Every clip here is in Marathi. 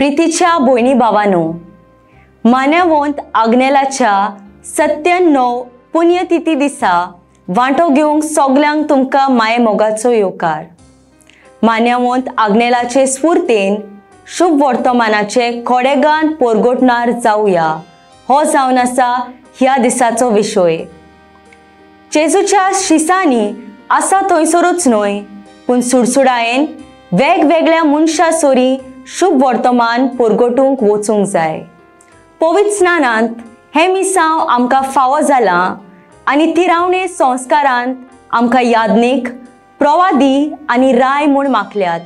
प्रीतीच्या भयणी भावांनो, मान्यवंत आग्नेलाच्या 97 पुण्यतिथी दिसा वांटो घेवंक सगळ्यांक तुमकां माये मोगाचो येवकार. मान्यवंत आग्नेलाचे स्फूर्तेन शुभ वर्तमानाचे खोडेगान पोरगोटणार जावया हो जावन आसा ह्या दिसाचो विशय. जेजूच्या शिसांनी आसा थंयसरूच न्हय, पूण सुडसुडायेन वेगवेगळ्या मनशा सोरी शुभ वर्तमान पोरगोटूंक वचूंक जाय. पवित्र स्नानांत हें मिसांव आमकां फावो जालां आनी तिरावणे संस्कारांत आमकां यादनीक, प्रवादी आनी राय म्हूण मागल्यात.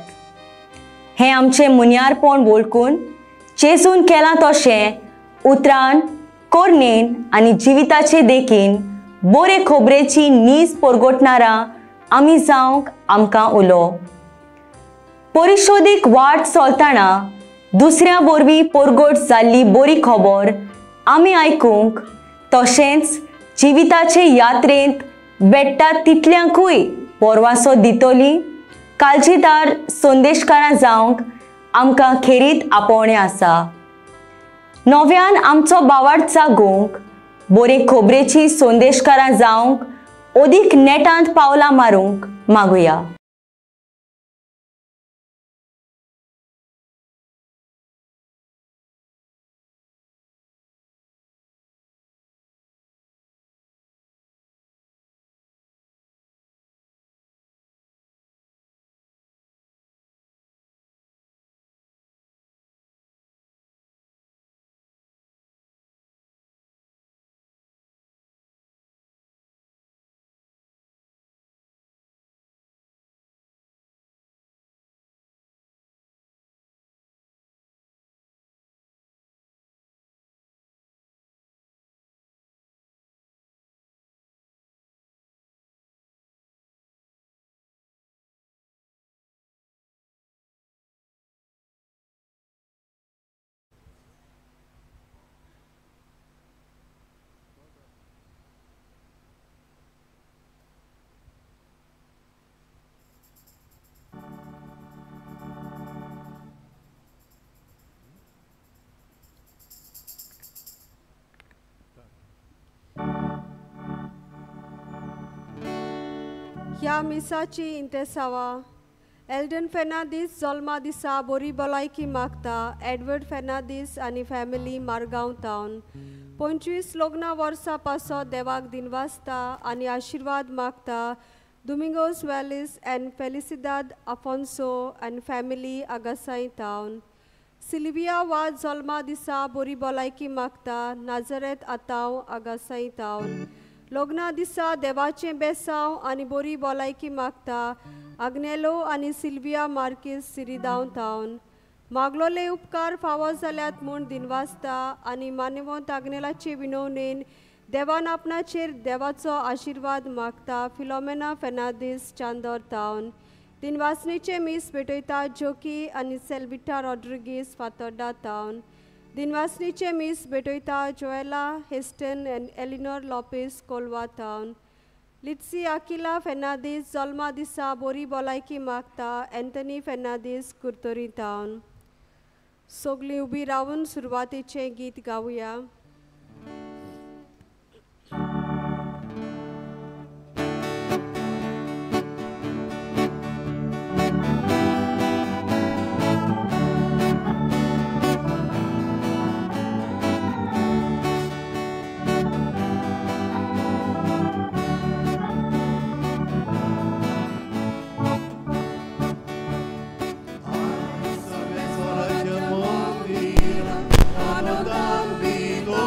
हें आमचें मुन्यारपण वळखून जेजून केलां तशें उतरान, कोरनेन आनी जिविताचे देखीन बरे खोबरेची नीज पोरगोटणारां आमी जावंक आमकां उलो. परिशोधीक वाट चलतना दुसऱ्या वरवीं पोरगोट जाल्ली बरी खबर आमी आयकूंक, तशेंच जिविताचे यात्रेंत बेट्टात तितल्यांकूय पोरवासो दितली काळजीदार संदेशकारां जावंक आमकां खेरीत आपोवणें आसा. नव्यान आमचो बावार्थ जागोवंक, बरे खोबरेची संदेशकारां जावंक अदीक नेटांत पावलां मारूंक मागुया. ह्या मिसाची इंतेसावा एल्डन फेर्नांदीस जल्मा दिसा बरी भलायकी मागता एडवर्ड फेर्नांदीस आनी फॅमिली मारगांव टावन 25 लग्ना वर्सां पासत देवाक दिनवासता आनी आशिर्वाद मागता Domingos Velis and Felicidade Afonso and family Agassaim टावन. सिल्विया वाज जल्मा दिसा बरी भलायकी मागता नाझारेत आताव आगासाई टावन. लग्ना दिसा देवाचें बेसांव आनी बरी भलायकी मागता आग्नेलो आनी सिल्विया मार्कीस सिरिदांव टावन. मागलोले उपकार फावो जाल्यात म्हूण दिनवासता आनी मान्यवंत आग्नेलाचे विनवणेन देवान आपणाचेर देवाचो आशिर्वाद मागता फिलोमेना फेर्नांदीस चांदोर टावन. दिनवासणेचे मीस भेटयता जोकी आनी सेल्विटा रॉड्रिगीस फातोर्डा टावन. दिनवासणेचे मीस भेटयता जोएला हेस्टन एंड एलिनोर लॉपेस कोलवा टावन. लिट्सी आकिला फेर्नांदीस जल्मा दिसा बरी भलायकी मागता एंथनी फेर्नांदीस कुर्तोरी टावन. सगळीं उबी रावन सुरवातेचें गीत गावया. Go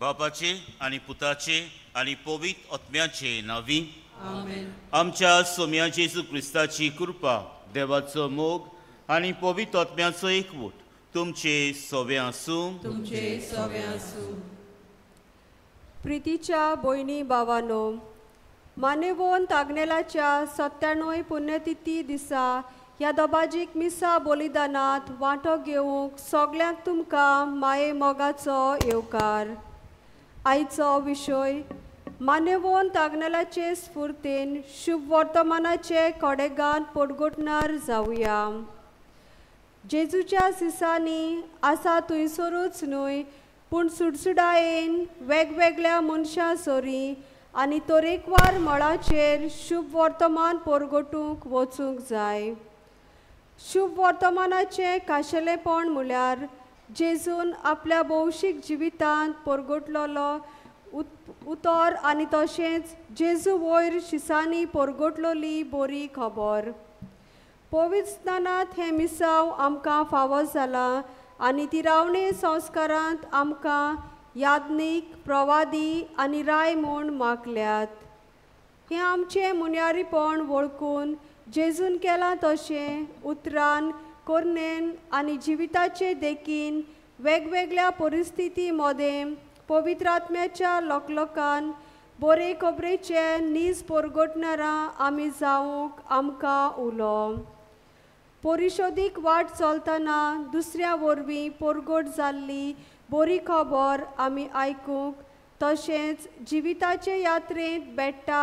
बापाचे आनी पुताचे आनी पवित्र आत्म्याचे नांवी आमेन. आमच्या सोम्या जेजू क्रिस्ताची कृपा, देवाचो मोग आनी पवित्र आत्म्याचो एकवट तुमचे सवे आसूं. तुमचे सवे आसूं. प्रितीच्या भयणी भावांनो, मानेवोन तागनेलाच्या 97 पुण्यतिथी दिसा ह्या दोबाजीक मिसा बलिदानांत वांटो घेवंक सगल्यांक तुमकां माये मोगाचो येवकार. आयचो विशय मानेवोन तागनेलाचे स्फूर्तेन शुभ वर्तमानाचे कोडेगांत पोटगोटणार जावया. जेजूच्या सिसांनी आसा थंयसरूच न्हय, पूण सुडसुडायेन वेगवेगळ्या मनशां सोरी आनी तरेकवार मळाचेर शुभ वर्तमान पोरगोटूंक वचूंक जाय. शुभ वर्तमानाचें खाशेलेपण म्हळ्यार जेजून आपल्या भौशीक जिवितांत पोरगोटलोलो उतर आनी तशेंच जेजू वयर शिसांनी पोरगोटलोली बरी खबर. पवित्र स्नानांत हें मिसाव आमकां फावो जाला आनी तिरावणे संस्कारांत आमकां याज्ञीक, प्रवादी आनी राय म्हूण मागल्यात. हें आमचें मुन्यारीपण वळखून जेजून केलां तशें उतरान, कोरनेन आनी जिविताचे देखीन वेगवेगळ्या परिस्थिती मदें पवित्र आत्म्याच्या लोकलोकान बरे खबरेचे नीज पोरगोटणारां आमी जावंक आमकां उलो. परिशोदीक वाट चलतना दुसऱ्या वरवीं पोरगोट जाल्ली बरी खबर आमी आयकूंक, तशेंच जिविताचे यात्रेंत बेट्टा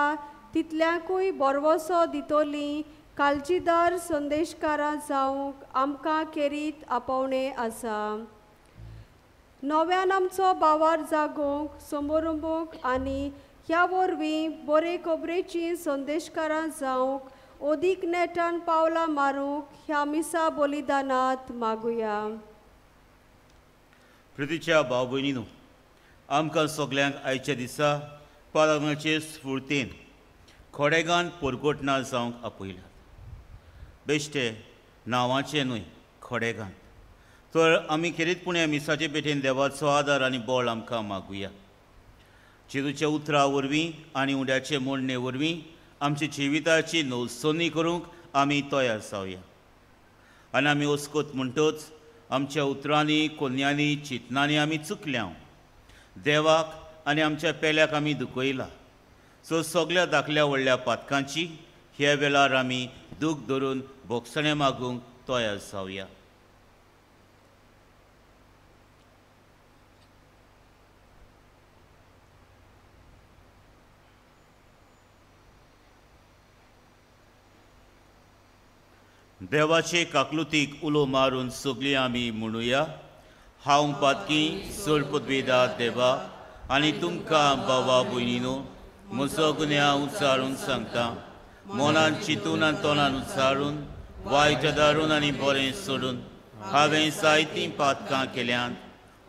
तितल्याकूय बरवसो दितोली काळजीदार संदेशकारां जावंक आमकां खेरीत आपोवणें आसा. नव्यान आमचो बावार जागोवंक, समोरुंबूंक आनी ह्या वरवीं बरे खबरेचीं संदेशकारां जावंक ओदीक नेटान पावलां मारूंक ह्या मिसा बलिदानांत मागुया. प्रितीच्या भाव भयणीनो, आमकां सगल्यांक आयच्या दिसा पालनाचे स्फूर्तेन खोडेगांत पोरगोटणार जावंक आपयल्यात. बेश्टे नांवाचें न्हय, खोडेगांत. तर आमी खेरीतपणे मिसाचे पेठेन देवाचो आदार आनी बळ आमकां मागुया. जेजूच्या उतरा वरवीं आनी उंड्याचे मोडणे वरवीं आमच्या जिविताची नवसोनी करूंक आमी तयार जावया. आनी आमी वचकोत म्हणटोच आमच्या उतरांनी, कोन्यांनी, चिंतनांनी आमी चुकल्या. देवाक आनी आमच्या पेल्याक आमी दुखयला. सो सगळ्या धाकल्या व्हडल्या पातकांची ह्या वेळार आमी दूख धरून भोगसणें मागूंक तयार जावया. देवाचे काकलुतीक उलो मारून सगळीं आमी म्हणुया. हांव पातकी सोड पदवेदार देवा आनी तुमकां भावा भयणीनो म्हजो गुन्यांव उच्चारून सांगता. मनान, चिंतून आनी तोंडान उच्चारून, वायट दारून आनी बरें सोडून हांवें जायतीं पातकां केल्यांत.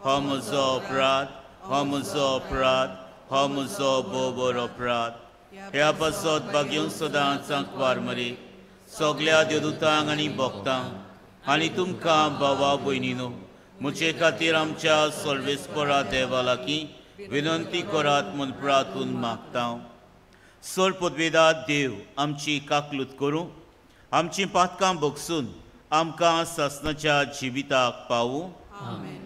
हो म्हजो अपराध, हो म्हजो अपराध, हो म्हजो बोबर अपराध. ह्या पासत भाग्यूं सदांच सांकवार मरे सगल्या देवदूतांक आनी भक्तांक आनी तुमकां भावा भयणीनो म्हजे खातीर आमच्या सर्वेस्परा देवा लागीं विनंती करात म्हूण प्रार्थून मागता. सोड पदवेदार देव आमची काकलूत करूं, आमची पातकां भोगसून आमकां सासणाच्या जिविताक पावूं. आमेन.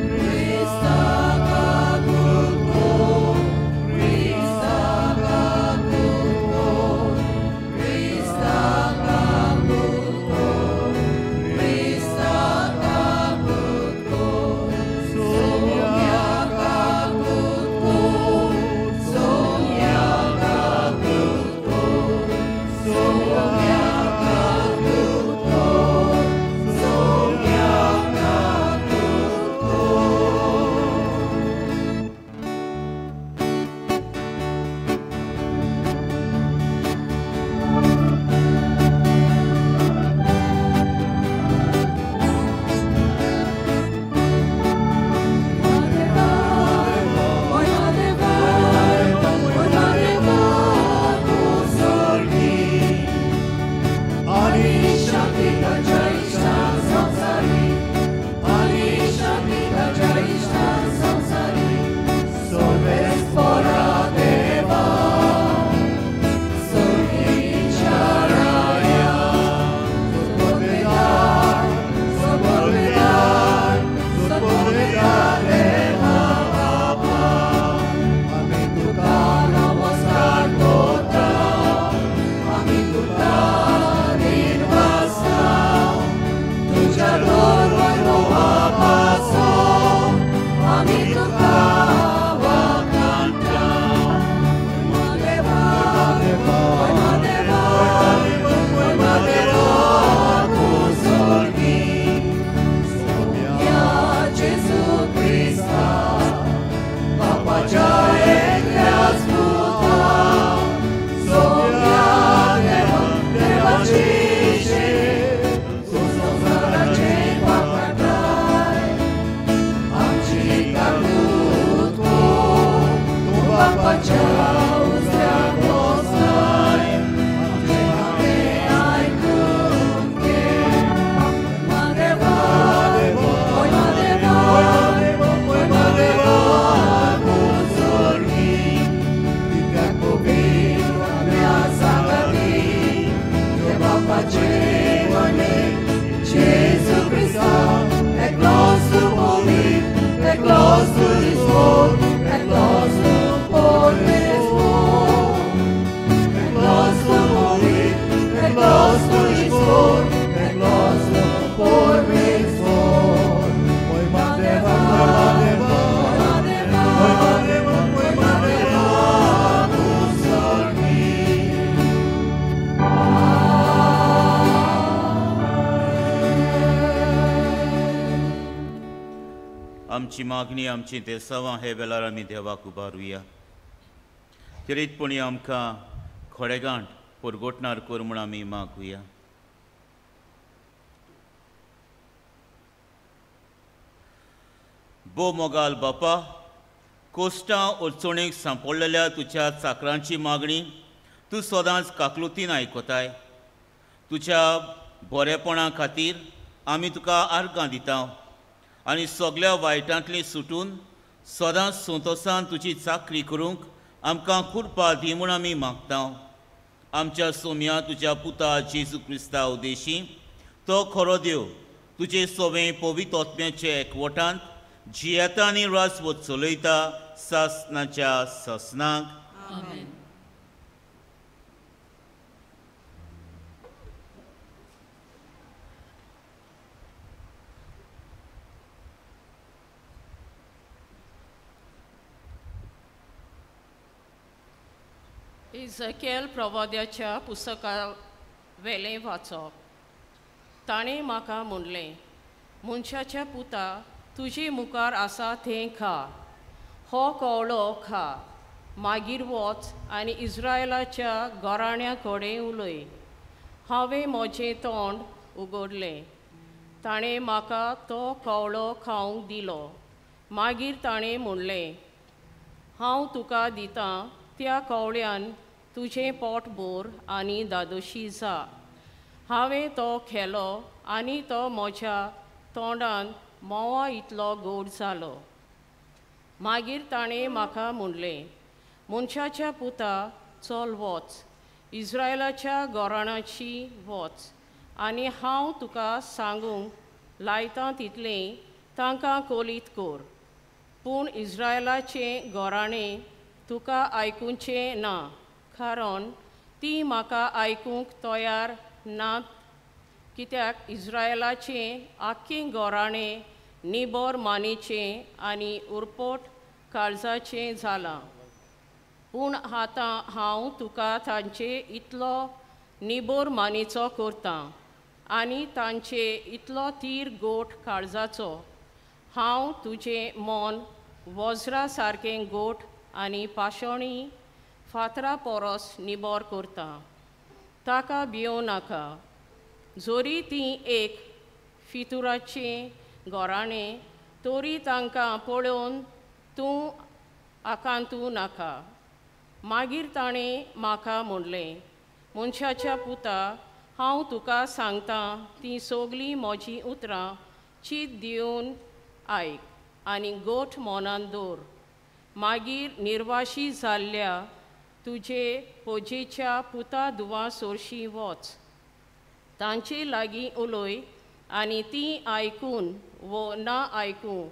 Krista आमची मागणी आमची देसावां हे वेळार आमी देवाक उबारुया. किरीतपणी आमकां खोडेगांठ परगोटणार कर म्हूण आमी मागुया. बो मोगाल बापा, कोश्टां अडचणीक सांपडलेल्या तुज्या चाकरांची मागणी तूं सदांच काकलुतीन आयकताय. तुज्या बरेपणा खातीर आमी तुका आर्गां दिता आनी सगळ्या वायटांतली सुटून सदांच संतोशान तुजी चाकरी करूंक आमकां कृपा दी म्हूण आमी मागता. आमच्या सोम्या तुज्या पुता जेजू क्रिस्ता उदेशी तो खरो देव तुजे सोवें पवित्र आत्म्याचे एकवटांत जियेता आनी राजवट चलयता सासनाच्या सासनाक. आमेन. इजकेल प्रवाद्याच्या पुस्तका वेलें वाचप. ताणें म्हाका म्हणलें, मनशाच्या पुता, तुजे मुखार आसा थंय खा, हो कवळो खा, मागीर वच आनी इस्रायलाच्या घराण्या कडेन उलय. हांवें म्हजें तोंड उगडलें. ताणें म्हाका तो कवळो खावंक दिलो. मागीर ताणें म्हणलें, हांव तुका दितां त्या कवळ्यान तुजें पोट भर आनी दादोशी जा. हांवें तो खेलो आनी तो म्हज्या तोंडान मोवा इतलो गोड जालो. मागीर ताणें म्हाका म्हणलें, मनशाच्या पुता, चल वच, इस्रायलाच्या घराण्याची वच, आनी हांव तुका सांगूंक लायतां तितलें तांकां कोलीत कर. पूण इस्रायलाचें घराणें तुका आयकुचें ना, कारण ती म्हाका आयकूंक तयार नात, कित्याक इस्रायलाचें आख्खें घराणें निबोर मानेचें आनी उरपोट काळजाचें जालां. पूण आतां हांव तुका तांचे इतलो निबोर मानेचो करतां आनी तांचे इतलो तीर गोठ काळजाचो. हांव तुजें मन वज्रा सारकें गोठ आनी पाशोणी फातरा पोरस निबोर करतां. ताका भियों नाका. जोरी तीं एक फितुराचें घराणें, तोरी तांकां पळोवन तूं आकांतू नाका. मागीर ताणें म्हाका म्हणलें, मनशाच्या पुता, हांव तुका सांगतां तीं सगलीं म्हजीं उतरां चीत दिवन आयक आनी गोठ मोनान दवर. मागीर निर्वाशी जाल्ल्या तुजे पोजेच्या पुता दुवा सोरशी वच. तांचे लागीं उलय आनी तीं आयकून वो ना आयकूं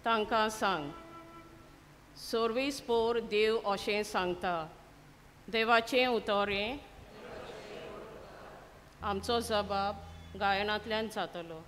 तांकां सांग. सर्वेस्पोर देव अशें सांगता. देवाचें उतोरें. आमचो जबाब गायनांतल्यान जातलो.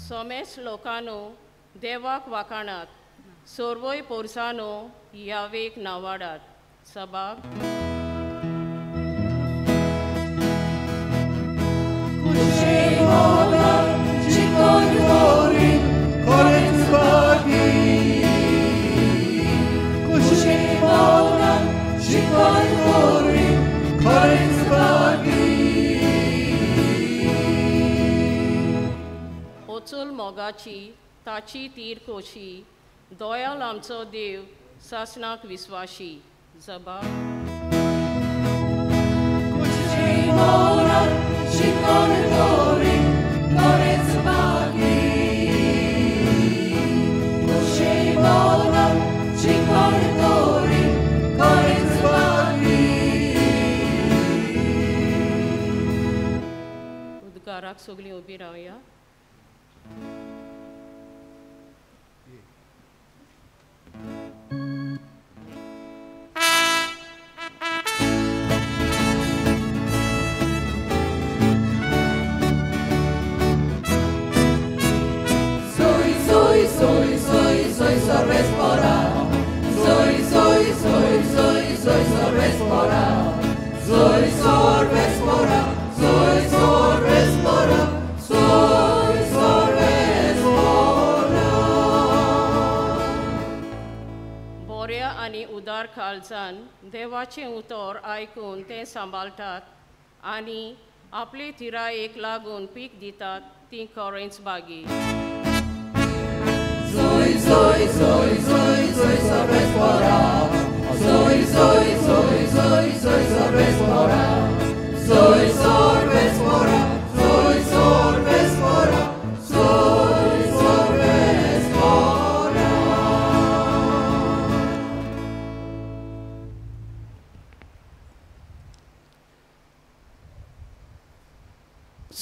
सोमेस लोकांनो, देवाक वाखाणात. सोर्वोय पोरसानो, यावेक नावाडात. सबाब. ओचूल मोगाची ताची तीर कोशी, दोयाल आमचो देव सासनाक विस्वाशी. जबाब. उद्गाराक सगळीं उबी रावया. बोऱ्या आनी उदार काळजान देवाचें उतर आयकून ते सांबाळटात आनी आपले तिरायेक लागून पीक दितात ती खरेंच बागी.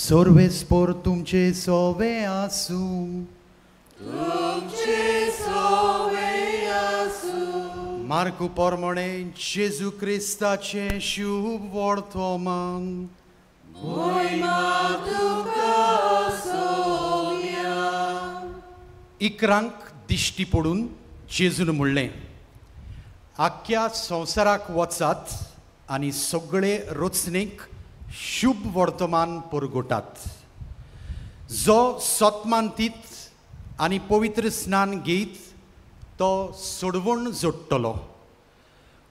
Sorvespor तुमचे सोवे आसू, मार्कू पोरमोणे जेजू क्रिस्ताचे शुभ वर्तमान. इकरांक दिश्टी पडून जेजून म्हणलें, आख्या संवसाराक वचात आनी सगळे रचनेक शुभ वर्तमान परगटात. जो सतमानतीत आनी पवित्र स्नान घेयत तो सोडवण जोडटलो,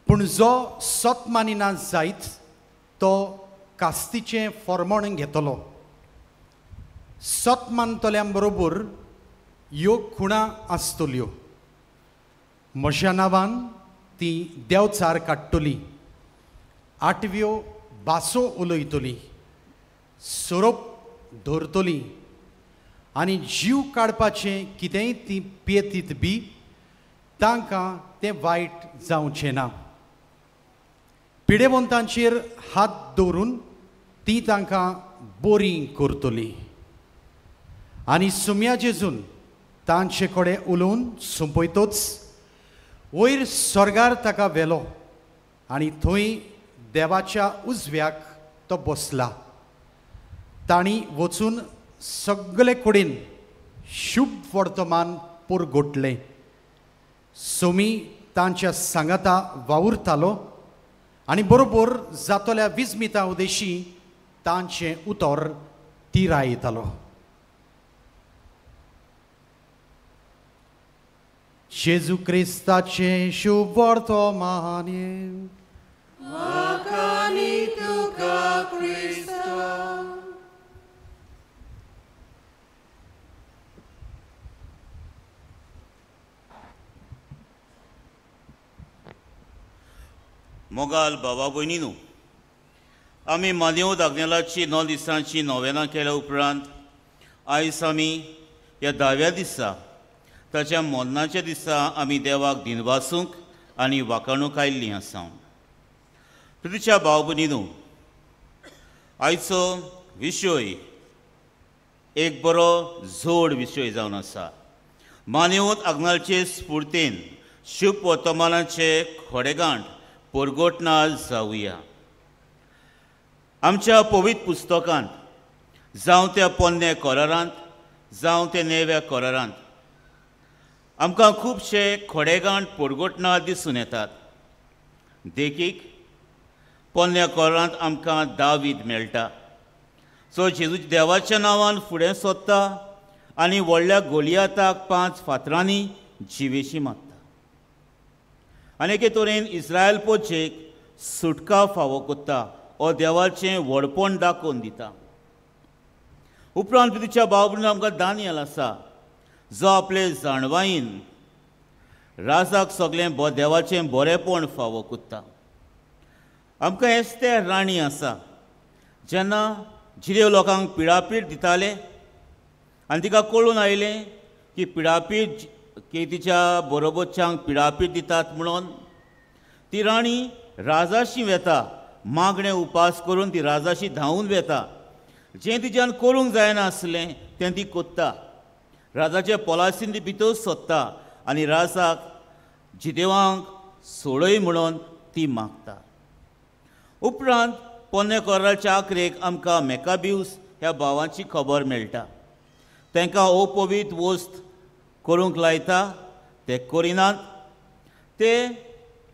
पूण जो सतमानिना जायत तो कास्तीचें फर्मण घेतलो. सतमानतल्यां बरोबर ह्यो खुणां आसतल्यो. म्हज्या नांवान ती देंवचार काडटली, आठव्यो भासो उलयतली, सोरोप धरतली आनी जीव काडपाचें कितेंय ती पियेतीत बी तांकां तें वायट जावचें ना. पिडेवंतांचेर हात दवरून ती तांकां बरी करतली आनी सुम्या जेजून तांचे कडेन उलोवन सोंपयतोच वयर स्वर्गार ताका व्हेलो आनी थंय देवाच्या उजव्याक तो बसला. तांणी वचून सगळे कडेन शुभ वर्तमान परगटलें. सोमी तांच्या सांगाता वावुरतालो आनी बरोबर जातल्या विस्मिता उदेशी तांचें उतर तिरायतालो. जेजू क्रिस्ताचें शुभ वर्तमान. मोगाल बाबा भयणीनो, आमी मानेव दागनेलाची 9 दिसांची नोवेनां केल्या उपरांत आयज आमी ह्या 10व्या दिसा ताच्या मोन्नाच्या दिसा आमी देवाक दिनवासूंक आनी वाखाणूंक आयिल्लीं आसा. प्रितीच्या भाव भयणीनो, आयचो विशय एक बरो जोड विशय जावन आसा. मानेवंत आग्नालचे स्फूर्तेन शुभ वर्तमानाचे खोडेगांठ परगटना जावया. आमच्या पवित्र पुस्तकांत जावं त्या पोन्ने कोरारांत जावं ते नेव्या कोरारांत आमकां खुबशे खोडेगांठ परगटना दिसून येतात. देखीक पोन्न्या कोरारांत आमकां दावीद मेळटा, जो जेजू देवाच्या नांवान फुडें सोदता आनी व्हडल्या गोलियाताक 5 फातरांनी जिवेशी मागता. आनी एके तरेन इस्रायल पोचेक सुटका फावो कोत्ता हो देवाचें व्हडपण दाखोवन दिता. उपरांत तुज्या भाव भयणीनो आमकां दानियल आसा, जो आपले जाणवाईन राजाक सगळें देवाचें बरेपण फावो कोत्ता. आमकां एस्तेर राणी आसा, जेन्ना जिदेव लोकांक पिडापीड दिताले आनी तिका कळून आयलें की पिडापीड की तिच्या बरोबरच्यांक पिडापीड दितात म्हणून ती राणी राजाशी वेता, मागणें उपास करून ती राजाशी धांवून वेता. जें तिच्यान करूंक जायना आसलें तें ती कोत्ता. राजाचे पोलासीन ती भितर सोदता आनी राजाक जिदेवांक सोडय म्हणून ती मागता. उपरांत पोन्ने कोराच्या आखरेक आमकां मेकाबिव्स ह्या भावांची खबर मेळटा. तांकां अपवित्र वस्त करूंक लायता, ते करिनात. ते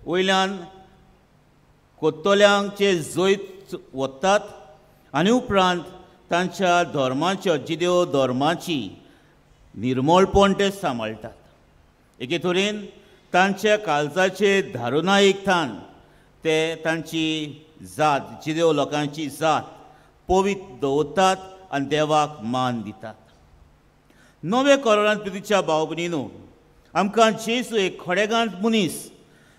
वयल्यान कोत्तोल्यांचे जैत वतात आनी उपरांत तांच्या धर्माच्या जिदेव धर्माची निर्मळपण ते सांबाळटात. एके तरेन तांच्या काळजाचे धारुनायकथान ते तांची जात, जिदेव लोकांची जात पवित्र दवरतात आनी देवाक मान दितात. नवे कोरांत प्रितीच्या भाव भयणीनो, आमकां जेजू एक खोडेगांत मनीस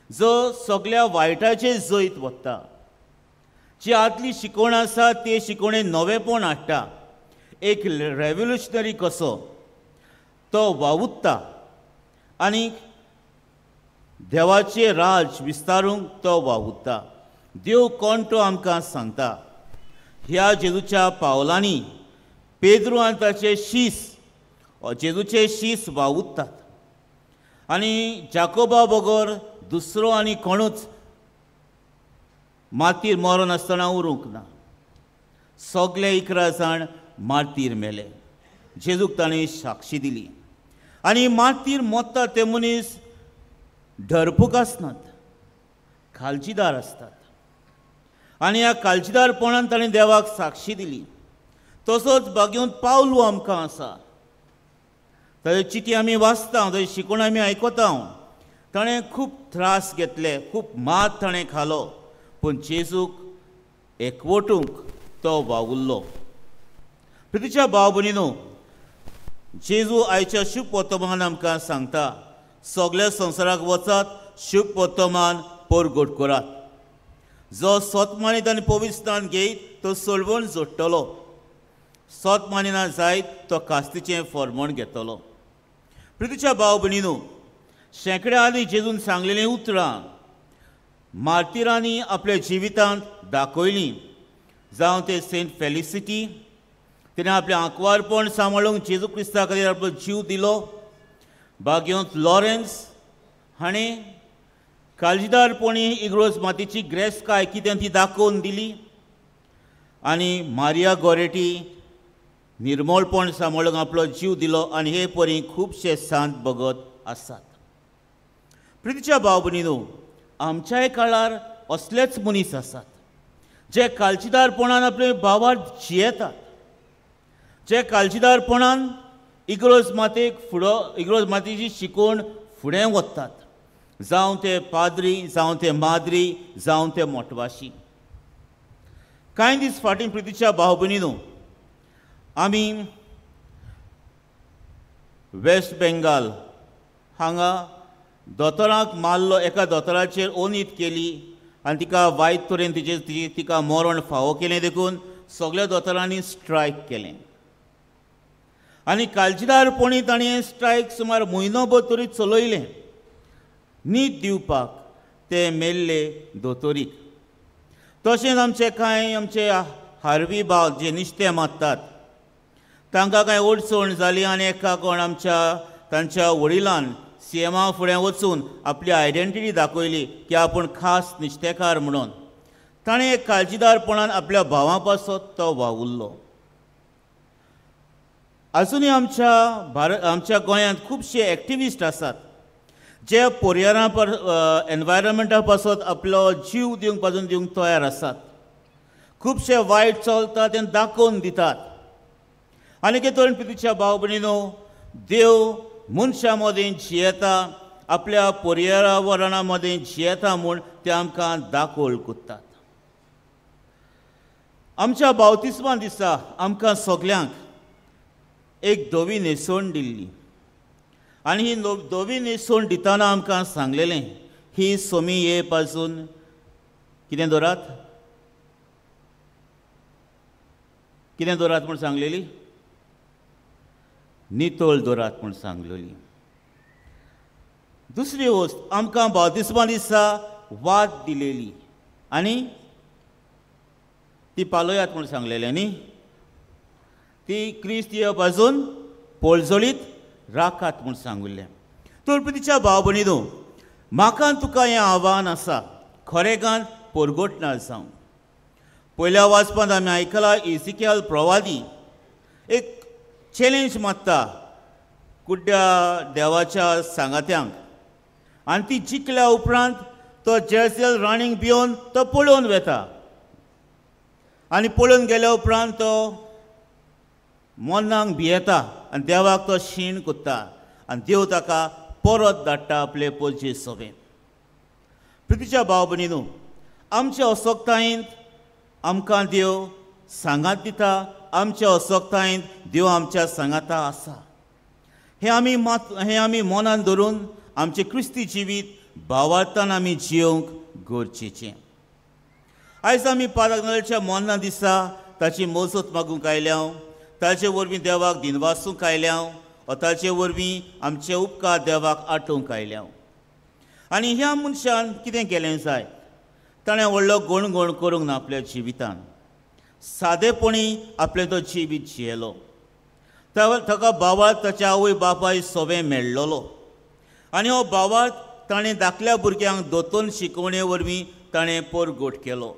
जो सगळ्या वायटाचे जैत वता, जी आदली शिकवण आसा ते शिकवणे नवेपण हाडटा. एक रेव्होल्युशनरी कसो तो वावुरता आनी देवाचे राज विस्तारूंक तो वावुरता. देव कोण तो आमकां सांगता. ह्या जेजूच्या पावलांनी पेद्रू आनी ताचे शीस जेजूचे शीस वावुरतात आनी जाकोबा बगर दुसरो आनी कोणूच मातीर मरण आसतना उरूंक ना. सगळे 11 जाण मातीर मेले. जेजूक ताणें साक्षी दिली. आनी मातीर मोत्ता ते मनीस धरपूक आसनात, खालचीदार आसतात. आनी ह्या काळजीदारपणान ताणें देवाक साक्षी दिली. तसोच बागेंत पावलू आमकां आसा. ताची चिटी आमी वाचता, ताची शिकवण आमी आयकता. ताणें खूब त्रास घेतले, खूब मात ताणें खालो, पूण जेजूक एकवटूंक तो वावुरलो. प्रितीच्या भाव भयणीनो, जेजू आयच्या शुभ वर्तमान आमकां सांगता, सगळ्या संवसाराक वचात, शुभ वर्तमान परगट करात. जो सोत मानीत आनी पवित्र स्नान घेयत तो सोडवण जोडटलो. सोत मानिना जायत तो कास्तीचें फर्मण घेतलो. प्रितीच्या भाव भयणीनो, शेंकड्या आदीं जेजून सांगलेलीं उतरां मार्तिरांनी आपल्या जिवितांत दाखयलीं. जावं ते सेंट फेलिसिटी, तिणें आपलें आंकवारपण सांबाळूंक जेजू क्रिस्ता खातीर आपलो जीव दिलो. बागेंत लॉरेन्स हाणें काळजीदारपणी इग्रोज मातीची ग्रेस्त कितें ती दाखोवन दिली. आनी मारिया गोरेटी निर्मळपण सांबाळूंक आपलो जीव दिलो. आनी हे परी खुबशे सांत भगत आसात. प्रितीच्या भाव भयणीनो, आमच्याय काळार असलेच मनीस आसात जे काळजीदारपणान आपले भावार जियेतात, जे काळजीदारपणान इग्रोज मातीची शिकवण फुडें व्हरतात. जावं ते पाद्री, जावं ते माद्री, जावं ते मोटवाशी. कांय दीस फाटीं प्रितीच्या भाव भयणीनो, आमी वेस्ट बेंगाल हांगा दोतोराक मारलो, एका दोतोराचेर ओनीत केली आनी तिका वायट तरेन तिका मरण फावो केलें. देखून सगळ्या दोतोरांनी स्ट्रायक केलें आनी काळजीदारपणी ताणें स्ट्रायक सुमार म्हयनोभर तरी चलयलें न्हीद दिवपाक ते मेल्ले दोतोरीक. तशेंच आमचे हारवी भाव जे निश्ते मारतात तांकां कांय अडचण जाली आनी एका कोण तांच्या वडिलान सीएमा फुडें वचून आपली आयडेंटिटी दाखयली की आपूण खास निश्तेकार म्हणून. ताणें एक काळजीदारपणान आपल्या भावा पासत तो वावुरलो. अजुनूय आमच्या गोंयांत खुबशे एक्टिविस्ट आसात जे पर्यावरणा एनवायरमेंटा पासत आपलो जीव दिवंक तयार आसात. खुबशे वायट चलता तें दाखोवन दितात. आनी कितें तरेन प्रितीच्या भाव भयणीनो, देव मनशा मदें जियेता, आपल्या पर्यावरणा मदें जियेता म्हूण ते आमकां दाखोवन कोत्तात. आमच्या बावतिस्मा दिसा आमकां सगल्यांक एक धवी न्हेसोवन दिल्ली आनी ही धवी न्हेसोवन दितना आमकां सांगलेलें ही सोमी ये पासून कितें दवरात, कितें दवरात म्हूण सांगलेली? नितळ दवरात म्हूण सांगलेली. दुसरी वस्त आमकां बावतिस्मा दिसा वाद दिलेली आनी ती पालोयात म्हूण सांगलेलें न्ही. ती क्रिस्त येवपासून पळजळीत राखात म्हूण सांगिल्लें. तुळपतीच्या भाव भयणीनो, म्हाका तुका हें आव्हान आसा, खरेगांत परगोटणार जावं. पयल्या वाचपांत आमी आयकलां एजिकियल प्रवादी एक चॅलेंज मारता कुड्ड्या देवाच्या सांगात्यांक आनी ती जिखल्या उपरांत तो जेजेल राणीक भिवन तो पळोवन वेता आनी पळोवन गेल्या उपरांत तो मोन्नाक भियेता आनी देवाक तो शीण कोत्ता आनी देव ताका परत धाडटा आपले पोरचे सोबेन. प्रितीच्या भाव भयणीनो, आमच्या असोगतायेंत आमकां देव सांगात दिता, आमच्या असोगतायेंत देव आमच्या सांगाता आसा. हें आमी मनान धरून आमचें क्रिस्ती जिवीत भावार्थान आमी जियोंक गरजेचें. आयज आमी पाराग्नाच्या मोन्ना दिसा ताची मोजत मागूंक आयल्याव, ताचे वरवीं देवाक दिनवासूंक आयल्याव, ताचे वरवीं आमचे उपकार देवाक आठोवंक आयल्याव. आनी ह्या मनशान कितें केलें जाय? ताणें व्हडलो गणगण करूंक ना आपल्या जिवितान. सादेपणी आपलें तो जिवीत जियेलो. ताका भावार्थ ताच्या आवय बापाय सोबें मेळ्ळलो आनी हो भावार्थ ताणें धाकल्या भुरग्यांक दोतोन शिकोवणे वरवीं ताणें परगोट केलो.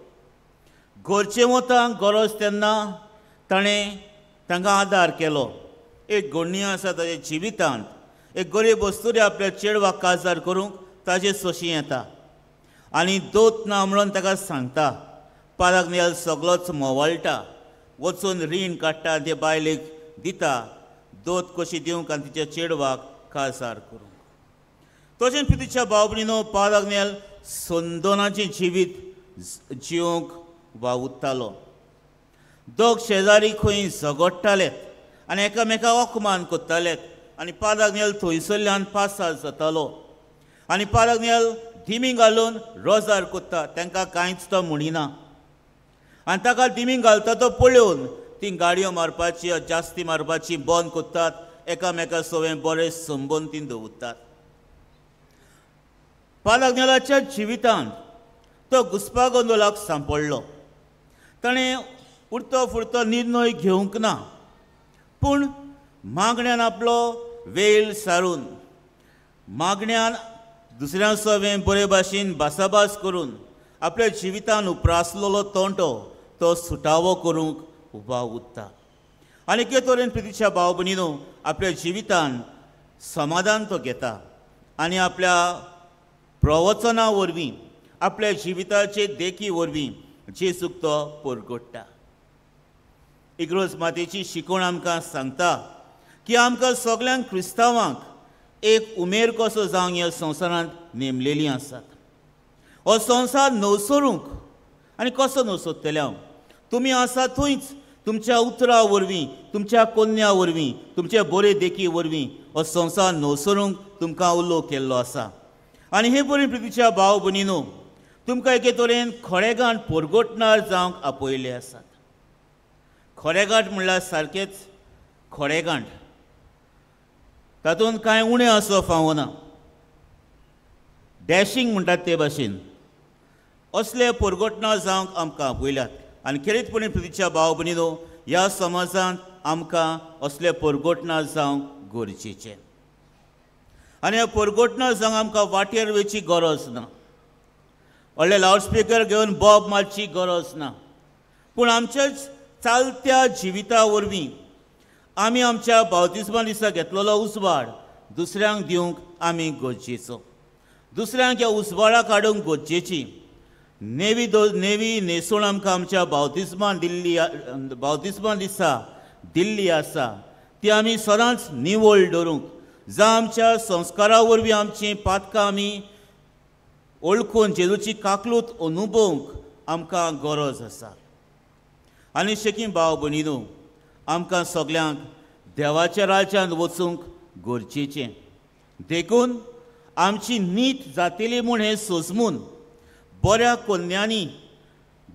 घरचे वतांक गरज तेन्ना ताणें तांकां आदार केलो. एक घडणी आसा ताच्या जिवितांत, एक गरीब वस्तुरी आपल्या चेडवाक काजार करूंक ताजे सोशी येता आनी दोत ना म्हणून ताका सांगता. पाराग्नेल सगळोच मोवाळटा, वचून रीण काडटा ते बायलेक दिता, दोत कशी दिवंक आनी तिच्या चेडवाक काजार करूंक. तशेंच प्रितीच्या भाव भयणीनो, पाराग्नेल संदोनाचें जिवीत जिवंक वावुरतालो. दोग शेजारी खंय झगडटालेत आनी एकामेकाक ओकमान कोत्तालेत आनी पाराग्नेल थंयसरल्यान पासार जातालो आनी पाराग्नेल दिमी घालून रोजार कोत्ता, तांकां कांयच तो म्हणिना आनी ताका दिमी घालता तो पळोवन ती गाडयो मारपाची जास्ती मारपाची बंद कोत्तात, एकामेका सोबें बरें संबंदीन दवरतात. पाराग्नेलाच्या जिवितांत तो घुसपागोंदोलाक सांपडलो. ताणें उरतो फुरतो निर्णय घेवंक ना, पूण मागण्यान आपलो वेळ सारून, मागण्यान दुसऱ्यां सोबें बरे भाशेन भासाभास करून आपल्या जिवितान उप्रासलेलो तोंटो तो सुटावो करूंक उबा उरता. आनी के तरेन प्रितीच्या भाव भयणीनो, आपल्या जिवितान समाधान तो घेता आनी आपल्या प्रवचना वरवीं, आपल्या जिविताचे देखी वरवीं जेजूक तो परगोडटा. इग्रोज मातेची शिकवण आमकां सांगता की आमकां सगळ्यांक क्रिस्तांवांक एक उमेर कसो जावंक ह्या संवसारांत नेमलेली आसात. हो संवसार नवसरूंक आनी कसो नवसोतले हांव? तुमी आसा थंयच तुमच्या उतरा वरवीं, तुमच्या कोन्या वरवीं, तुमच्या बरे देखी वरवीं हो संवसार नवसरूंक तुमकां उलो केल्लो आसा. आनी हे बरे प्रितीच्या भाव भयणीनो, तुमकां एके तरेन खरेगांठ परगोटणार जावंक आपयले आसात. खरेगांठ म्हणल्यार सारकेंच खरेगांठ, तातूंत कांय उणें आसप फावना. डॅशिंग म्हणटात ते भाशेन असले परगोटणार जावंक आमकां आपयल्यात. आनी खेरीतपणी प्रितीच्या भाव भयणीनो, ह्या समाजांत आमकां असले परगोटणार जावंक गरजेचें. आनी हे परगोटणार जावंक आमकां वाटेर वयची गरज ना, व्हडले लावडस्पिकर घेवन बॉब मारची गरज ना, पूण आमच्याच चालत्या जिविता वरवीं आमी आमच्या बावतिस्मा दिसा घेतलेलो उजवाड दुसऱ्यांक दिवंक आमी गरजेचो. दुसऱ्यांक ह्या उजवाडाक हाडूंक गरजेची. नेवी न्हेसून आमकां आमच्या बावतिस्मा दिसा दिल्ली आसा ती आमी सदांच निवळ दवरूंक, जावं आमच्या संस्कारा वरवीं आमचीं पातकां आमी ओळखून जेजूची काकलूत अनुभवंक आमकां गरज आसा. आनी शेकी भाव भयणीनो, आमकां सगल्यांक देवाच्या राज्यांत वचूंक गरजेचें. देखून आमची नीत जातली म्हूण हें सोजमून बऱ्या कोन्यांनी,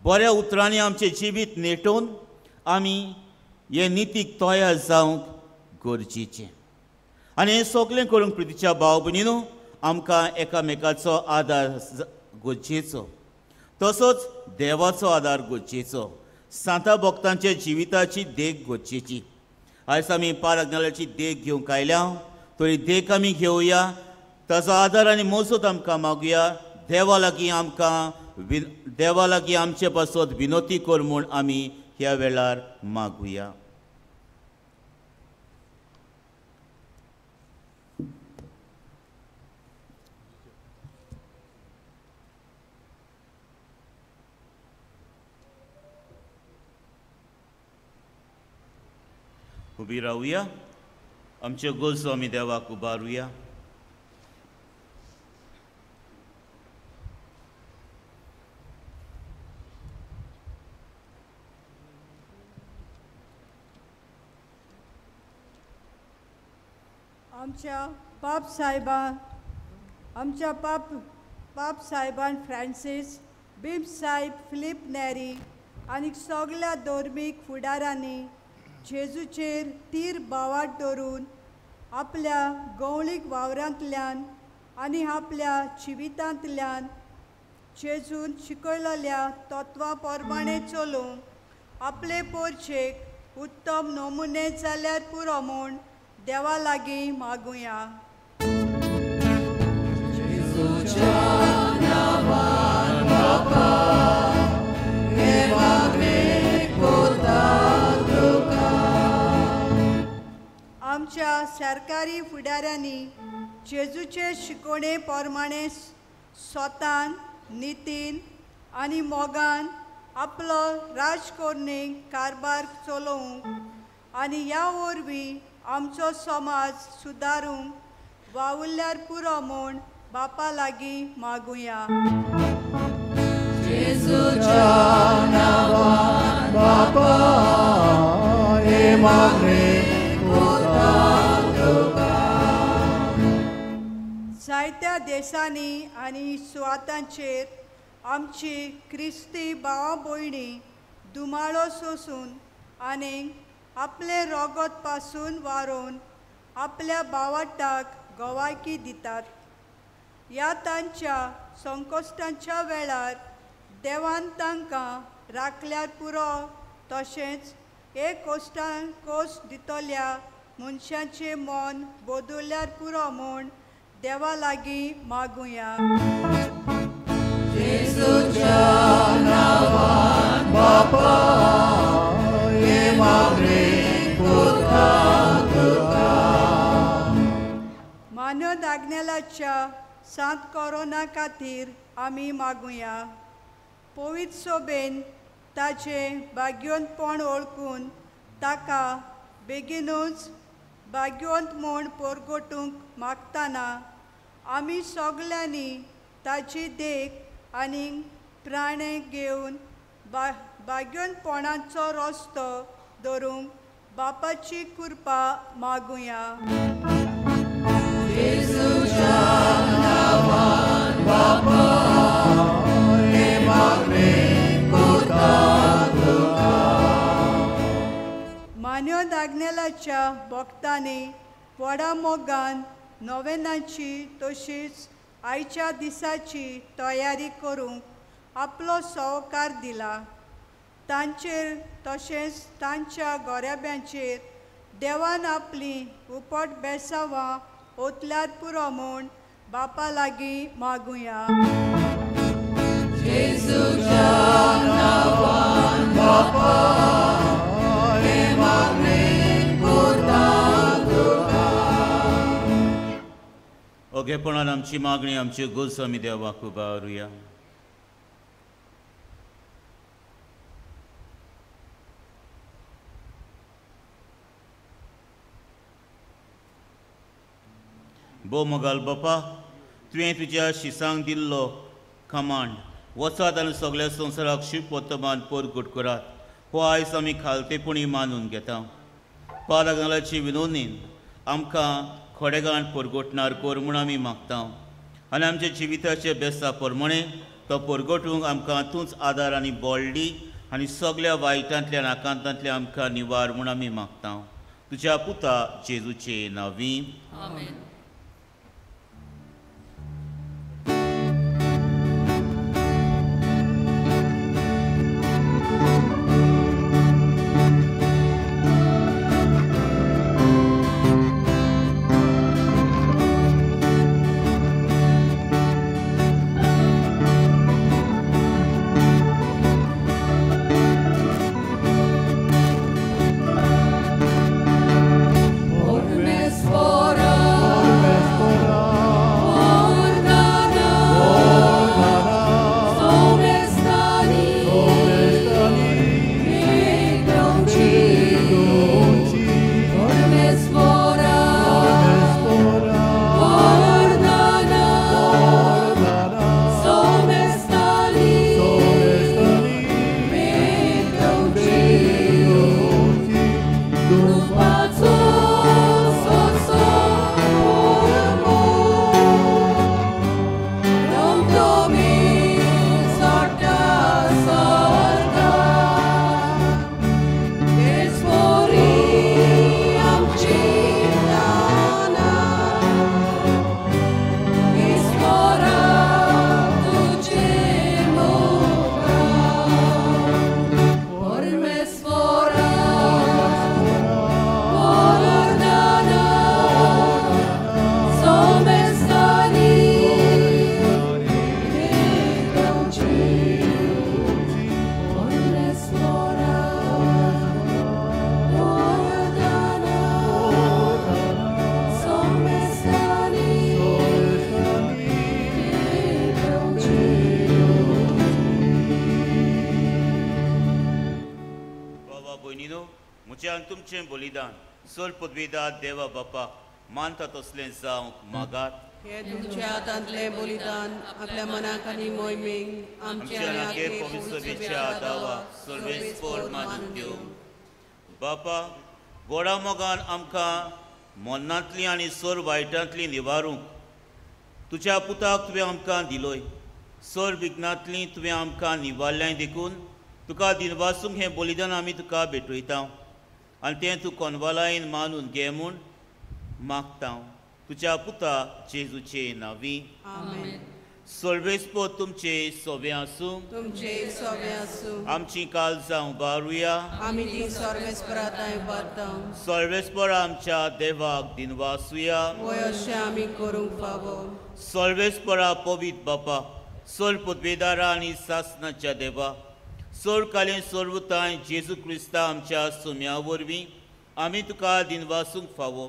बऱ्या उतरांनी आमचें जिवीत नेटोवन आमी हे नितीक तयार जावंक गरजेचें आनी हें सगळें करूंक प्रितीच्या भाव भयणीनो आमकां एकामेकाचो आदार गरजेचो तसोच देवाचो आदार गरजेचो सांता भक्तांच्या जिविताची देख गरजेची आयज आमी पाराज्ञाची देख घेवंक आयल्या तरी देख आमी घेवया ताचो आदार आनी मजत आमकां मागुया देवा लागीं आमचे पासत विनोती कर म्हूण आमी ह्या वेळार मागुया. उबी रावया आमचे गरजो आमी देवाक उबारुया. आमच्या पाप साहेबान फ्रांसीस बीम साहेब फिलीप नेरी आनी सगळ्या धर्मीक फुडाऱ्यांनी जेजूचेर तीर बावाट दवरून आपल्या गवळीक वावरांतल्यान आनी आपल्या जिवितांतल्यान जेजून शिकयलेल्या तत्वां प्रमाणे चलोवंक आपले पोरचेक उत्तम नमुने जाल्यार पुरो म्हूण देवा लागीं मागुया. आमच्या सरकारी फुडाऱ्यांनी जेजूचे शिकवणे प्रमाणे स्वतान नितीन आनी मोगान आपलो राजकोरणी कारभार चलोवंक आनी ह्या वरवीं आमचो समाज सुदारूंक वावुरल्यार पुरो म्हूण बापा लागीं मागुया. जायत्या देशांनी आनी सुवातांचेर आमची क्रिस्ती भावां भयणी दुमाळो सोसून आनी आपले रोगत पासून वारोवन आपल्या भावाटाक गोवायकी दितात. ह्या तांच्या संकश्टांच्या वेळार देवान तांकां राखल्यार पुरो तशेंच हे कोश्ट दितल्या मनशांचें मन बदलल्यार पुरो म्हूण देवा लागीं मागुया. मानव आज्ञेलाच्या सांत कोरोना खातीर आमी मागुया. पवित्र सोबेन ताचें भाग्यवंतपण ओळखून ताका बेगीनूच भाग्यवंत म्हूण परगटूंक मागतना आमी सगल्यांनी ताची देख आनी प्राणे घेवन भाग्यवंतपणाचो रस्तो धरूंक बापाची कृपा मागुया. मान्य दाग्नेलाच्या भक्तांनी व्हडा मोगान नोवेनाची तशीच आयच्या दिसाची तयारी करूंक आपलो सहकार दिला. तांचेर तशेंच तांच्या गोऱ्याब्यांचेर देवान आपली उपट बेसांवां ओतल्यार पुरो म्हूण बापा लागीं मागुया. ओगेपणान आमची मागणी आमची गोस आमी देवाक उबारुया. बो मोगाल बापा तुवें तुज्या शिसांक दिल्लो कमांड वचात आनी सगळ्या संवसाराक शिव वर्तमान परगट करात हो आयज आमी खालतेपणी मानून घेता. पारागालाची विनोदीन आमकां खोडेगाण परगटणार कर म्हूण आमी मागता आनी आमच्या जिविताचे बेस्ता प्रमाणे तो परगटूंक आमकां तूंच आदार आनी बोळ्ळी आनी सगळ्या वायटांतल्या नाकांतांतल्या आमकां निवार म्हूण आमी मागता तुज्या पुता जेजूचे नांवी. आमेन. तुमचें बलिदान सोल पदवीदार देवा बापा मानता तसलें जावंक मागात. हे तुमच्या हातांतलें बलिदान आपल्या मनाक आनी मोहिमेक आमच्या नागेर पवित्रतेच्या दावा सर्वेस्पर मानून घेवं. बापा व्हडा मोगान आमकां मरणांतली आनी सोर वायटांतली निवारूंक तुज्या पुताक तुवें आमकां दिलोय. सोर विघ्नांतली तुवें आमकां निवारलें देखून तुका दिनवासूंक हें बलिदान आमी तुका भेटयता आनी तें तूं कोनवालायेन मानून घे म्हूण मागता तुज्या पुता जेजूचे नांवी. आमेन. सर्वेस्पर तुमचे सोबे आसूं. तुमचे सोबे आसूं. आमची काळजां उबारुया. आमी ती सर्वेस्परांताय उबारता. सर्वेस्पर आमच्या देवाक दिनवासुया. वय अशें आमी करूंक फावो. सर्वेस्परा पवित्र बापा सोल पदवेदारा आनी सासणाच्या देवा सोर कालीन सोर्वताय जेजू क्रिस्ता आमच्या सुम्या वरवीं आमी तुका दिनवासूंक फावो.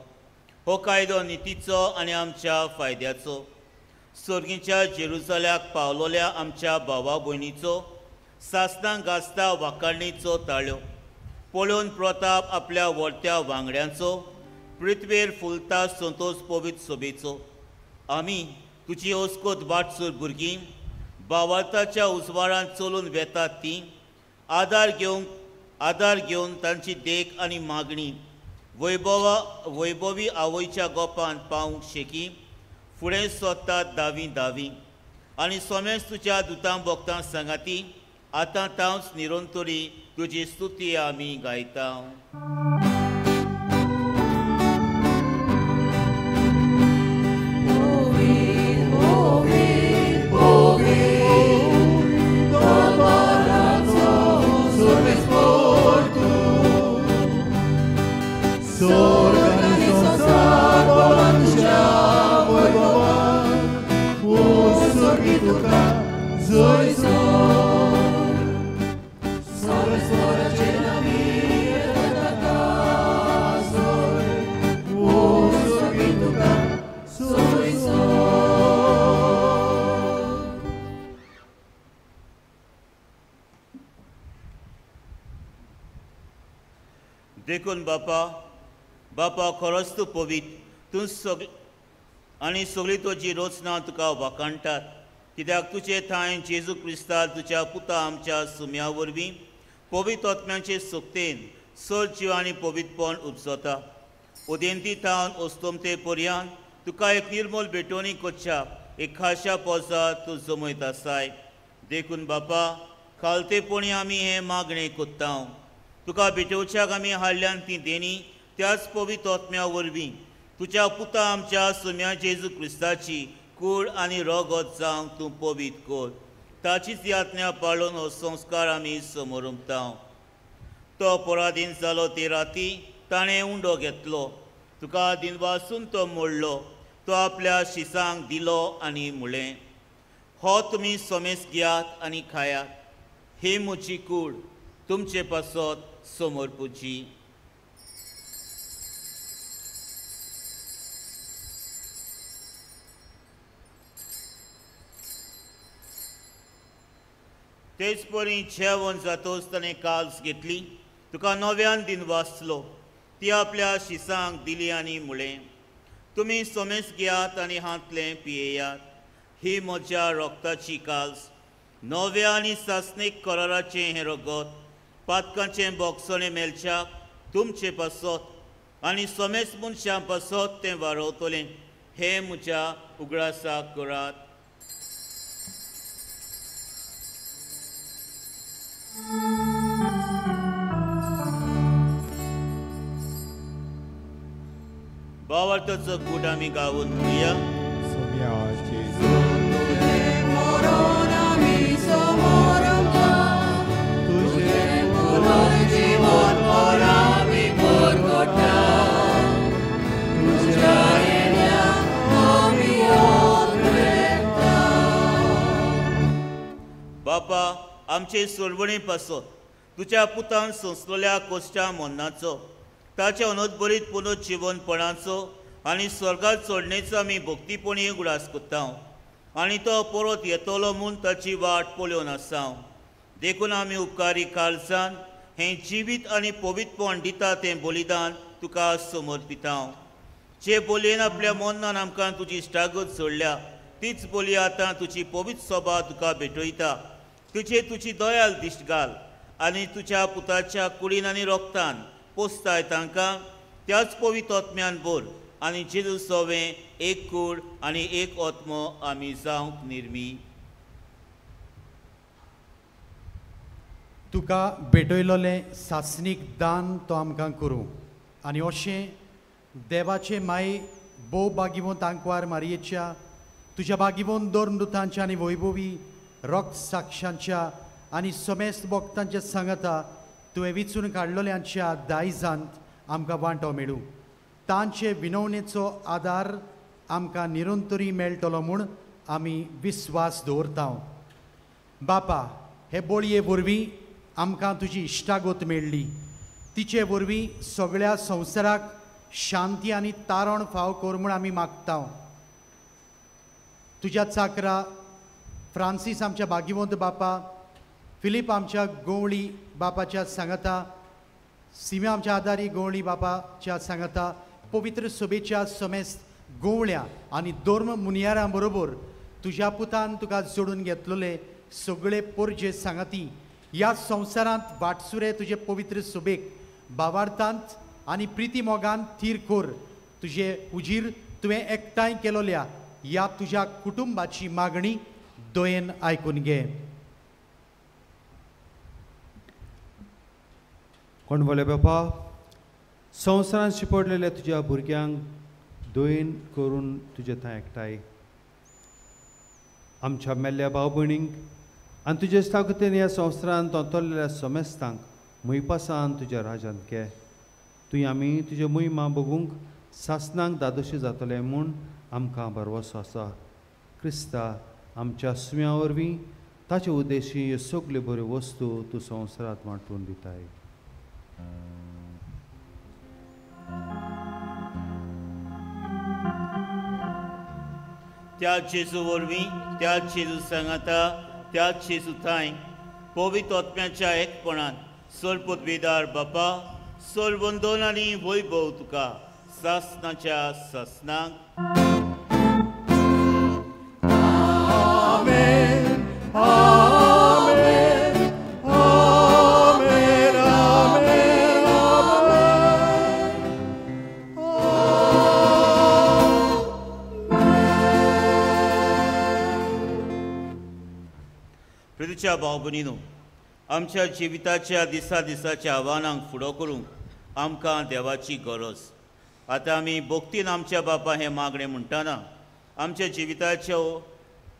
हो कायदो नितीचो आनी आमच्या फायद्याचो. सर्गीच्या जेरुसल्याक पावलोल्या आमच्या भावा भयणीचो सासणांक घासता वाकाणणीचो ताळ्यो पळोवन प्रताप आपल्या व्हरत्या वांगड्यांचो पृथ्वेर फुलता संतोश पवित्र सोबेचो. आमी तुजी ओस्कोत वाटसूर भुरगीं भावार्थाच्या उजवाडांत चलून वेतात तीं आदार घेवन तांची देख आनी मागणी वैभवी आवयच्या गोपान पावंक शेकी फुडें सोदतात दावी आनी सोमेच तुज्या दुतां भोगतां सांगाती आतां तांच निरंतरी तुजी स्तुती आमी गायता. देखून बापा खरोच तूं पवित्र तूं आनी सगळीं तुजी रचना तुका वाखाणटात कित्याक तुजे थंय जेजू क्रिस्ता तुज्या पुता आमच्या सुम्या वरवीं पवित्र आत्म्याचे सक्तेन सर जीव आनी पवित्रपण उपजता. उदेंती थावन अस्तमते पर्यंत तुका एक निर्मल भेटोवणी करच्या एक खाशा पोजा तूं जमयत आसाय. देखून बापा खालतेपणी आमी हे मागणे कोत्ता तुका भेटोवच्याक आमी हाडल्यान ती देणी त्याच पवित्र आत्म्या वरवीं तुज्या पुता आमच्या सुम्या जेजू क्रिस्ताची कूड आनी रगत जावंक तूं पवित्र कर ताचीच यातना पाळून हो संस्कार आमी समोर उमता तो पराधीन जालो ते राती ताणें उंडो घेतलो तुका दिनवासून तो मोडलो तो आपल्या शिसांक दिलो आनी म्हळें हो तुमी सोमेस घेयात आनी खायात ही म्हजी कूड तुमचे पासत समोर पुजी तेच परी जेवण जातोच ताणें काल्स घेतली तुका नव्यान दिन वाचलो ती आपल्या शिसांक दिली आनी म्हळें तुमी सोमेस घेयात आनी हातलें पियेयात ही म्हज्या रोगताची काल्स नव्या आनी सासणीक कराराचें हें रगत पातकांचें बोगसणें मेलच्याक तुमचे पासत आनी सोमेस मनशां पासत तें वाडोवतलें हें म्हज्या उगडासाक करात भावार्थाचो कूड आमी गावून म्हणया बापा आमचे सोडवणी पासत तुज्या पुतान सोंसलेल्या कोश्टा मोन्नाचो ताच्या अनोदबरीत पुनर्जीवनपणाचो आनी स्वर्गात सोडणेचो आमी भक्तीपणी उगडास कोत्ता आनी तो परत येतलो म्हूण ताची वाट पळोवन आसा देखून आमी उपकारी काळजान हें जिवीत आनी पवित्रपण दिता तें बलिदान तुका समर्पिता जे बोलयेन आपल्या मोन्नान आमकां तुजी इश्टागत सोडल्या तीच बोली आतां तुजी पवित्र सभा तुका भेटयता तुजी दयाल दिश्ट घाल आनी तुज्या पुताच्या कुडीन आनी रोगतान पोसताय तांकां त्याच पवित्र आत्म्यान बोर आनी जेजू सोवें एक कूड आनी एक आत्मो आमी जावंक निर्मी तुका भेटयलोलें सासणीक दान तो आमकां करूं आनी अशें देवाचे माय भोव बागिवंत आंकवार मारयेच्या तुज्या बागिवंत दोन दुतांच्या आनी वैभवी रोग साक्षांच्या आनी समेस्त भक्तांच्या सांगाता तुवें विचून काडलोल्यांच्या दायजांत आमकां वांटो मेळूं तांचे विनवणेचो आदार आमकां निरंतरी मेळटलो म्हूण आमी विस्वास दवरता बापा हे बोळये वरवीं आमकां तुजी इश्टागत मेळ्ळी तिचे वरवीं सगळ्या संवसाराक शांती आनी तारण फाव कर म्हूण आमी मागता तुज्या चाकरा फ्रांसीस आमच्या बागिवंत बापा फिलीप आमच्या गोवळी बापाच्या सांगाता सिम्या आमच्या आदारी गोवळी बापाच्या सांगाता पवित्र सभेच्या समेस्त गोवळ्या आनी धर्म मुनियारां बरोबर तुज्या पुतान तुका जोडून घेतलेले सगळे पोरजे सांगाती ह्या संवसारांत वाटसुरे तुजे पवित्र सभेक भावार्थांत आनी प्रिती मोगान थीर कर तुजे उजीर तुवें एकठांय केलोल्या ह्या तुज्या कुटुंबाची मागणी दोयेन आयकून घे कोण बोले बापा संवसारांत शिपडलेल्या तुज्या भुरग्यांक दोयेन करून तुजे थंय एकठांय आमच्या मेल्ल्या भाव भयणींक आनी तुजे इश्टागतीन ह्या संवसारांत तोंतरलेल्या समेस्तांक मुयपासान तुज्या राजांत घे तुवें आमी तुजे मुयमा बगूंक सासणांक दादोशी जातले म्हूण आमकां भरवसो आसा क्रिस्ता आमच्या सुम्या वरवीं ताचे उद्देशी ह्यो सगल्यो बऱ्यो वस्तू तूं संवसारांत वांटून दिताय त्या जेजू वरवीं त्या जेजू सांगाता त्या जेजू थंय पवित्र आत्म्याच्या एकपणान सोल पदवीदार बापा सोल वंदन आनी वैभव तुका सासणाच्या सासणांक प्रितीच्या भाव भयणीनो आमच्या जिविताच्या दिसाच्या आव्हानांक फुडो करूंक आमकां देवाची गरज. आतां आमी भोक्तीन आमच्या बापा हें मागणें म्हणटाना आमच्या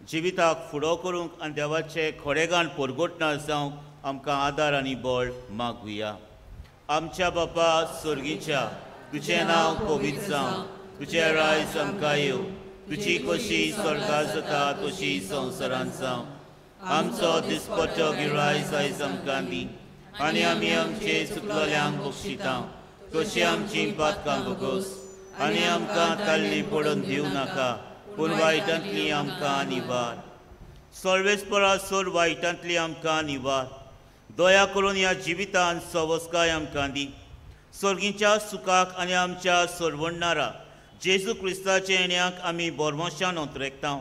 जिविताक फुडो करूंक आनी देवाचे खोडेगाण परगोटणार जावंक आमकां आदार आनी बळ मागुया. आमच्या बापा स्वर्गीच्या, तुजें नांव पवित्र जावं, तुजें रायज आमकां येवं, तुजी कशी स्वर्गांत जाता तशी संवसारांत जावं. आमचो दिसपट्टो गिरायज आयज आमकां दी आनी आमी आमचे चुकलोल्यांक बक्षिता तशी आमची पातकां बगोस आनी आमकां ताल्ली पडून दिवं नाका पूण वायटांतली आमकां निवार. सर्वेस्परा सोर वायटांतली आमकां निवार. दया करून ह्या जिवितांत सवस्काय आमकां दी. सर्गीच्या सुखाक आनी आमच्या सरवडणारा जेजू क्रिस्ताचे येण्याक आमी बोरमोशान ओंतरेकता.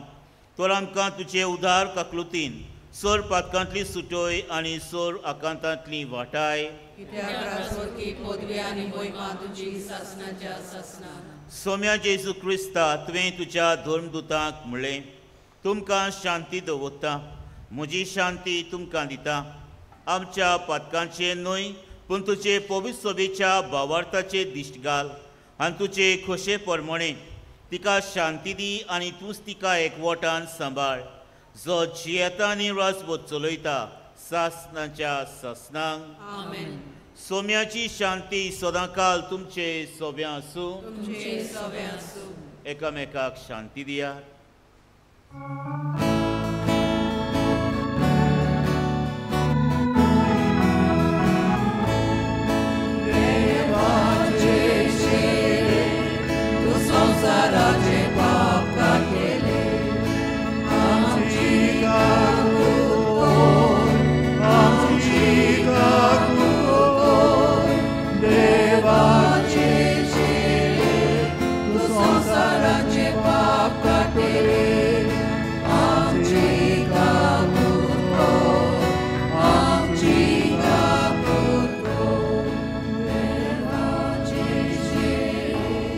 तर आमकां तुजे उदार काकलुतीन सोर पातकांतली सुटोय आनी सोर आकांतांतली वाटाय. सोम्या जेजू क्रिस्ता तुवें तुज्या धर्मदुतांक म्हणलें, तुमकां शांती दवरता, म्हजी शांती तुमकां दिता. आमच्या पातकांचेर न्हय पूण तुजे पवित्र सभेच्या भावार्थाचे दिश्ट घाल आनी तुजे खोशे प्रमाणे तिका शांती दी आनी तूंच तिका एकवटान सांबाळ, जो जियेता आनी राजवट चलयता सासनाच्या सासनांक. आमेन. सोम्याची शांती सदांकाल तुमचे सोब्या आसूं. एकामेकाक शांती दियात. संसाराचे पाप काटेले आमची देवाचे शेळे तू संसाराचे पाप काटेले आमची देवाचे शेळे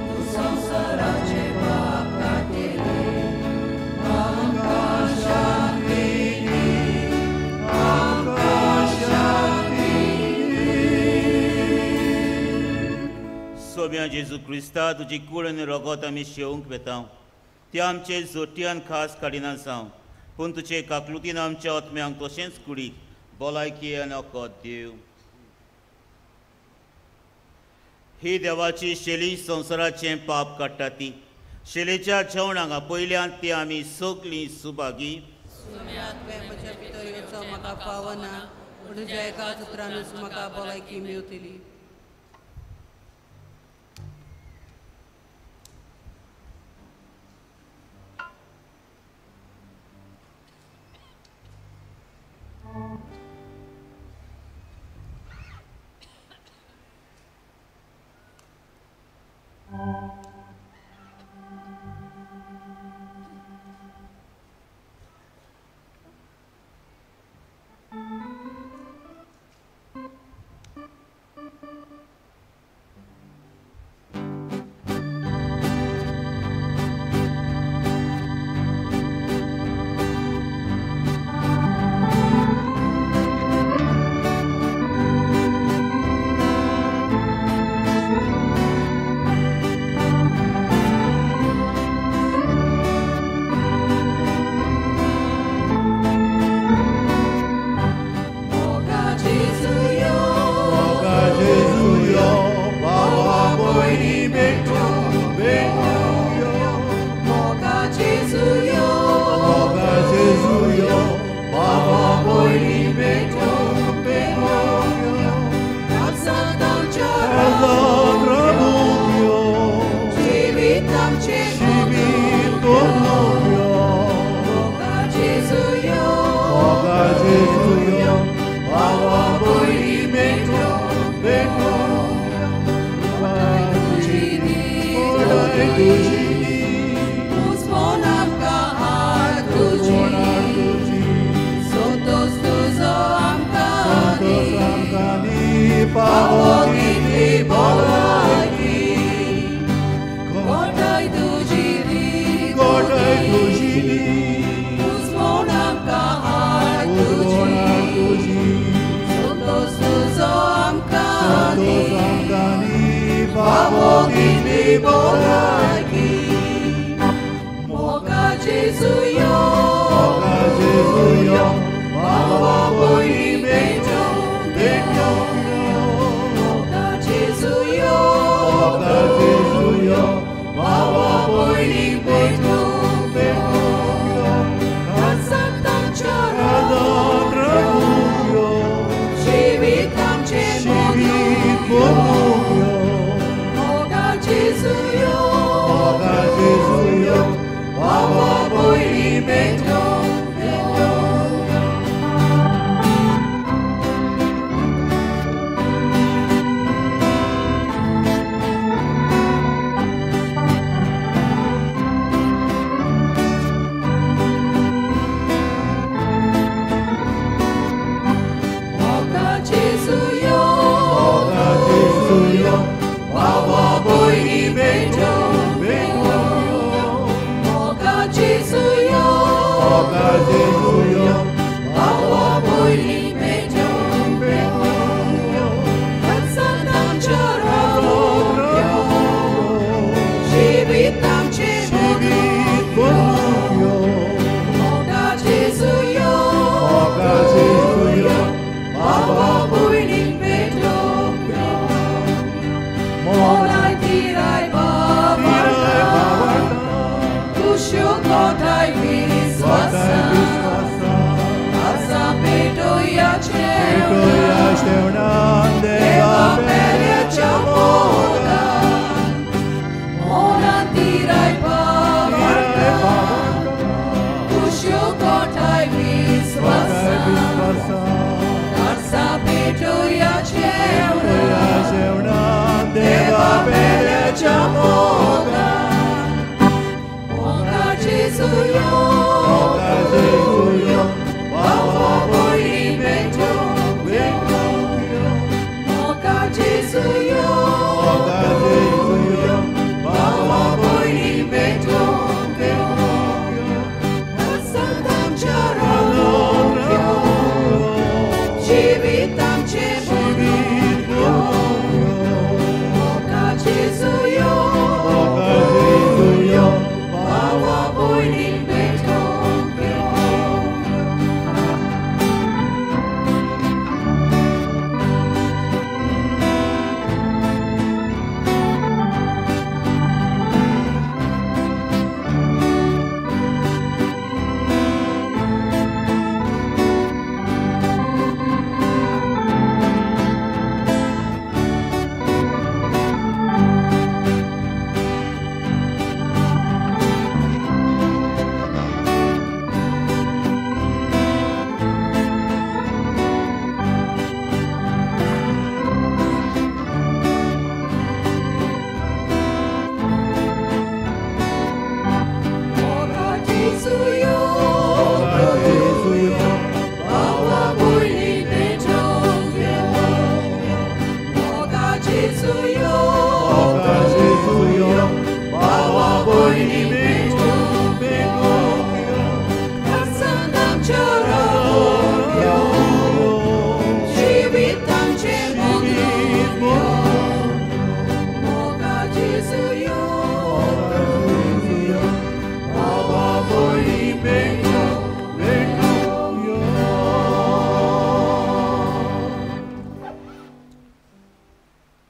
तू संसाराचे पाप काटेले आमकां शांती दी, आमकां शांती दी. सोम्या जेजू क्रिस्ता तुजी कूड आनी रगत आमी शेवंक वेता. ते आमचे जोट्यान खास काडिना जावं पूण तुजे काकलुतीन आमच्या आत्म्यांक तशेंच कुडीक भलायकी आनी वखद दिव. ही देवाची शेली संवसाराचें पाप काडटा ती. शेलेच्या जेवणाक पयल्यान ती आमी सगळीं सुभागी. म्हज्या भितर म्हाका पावना पूण तुज्या एकाच उतरानूच म्हाका भलायकी मेवतली.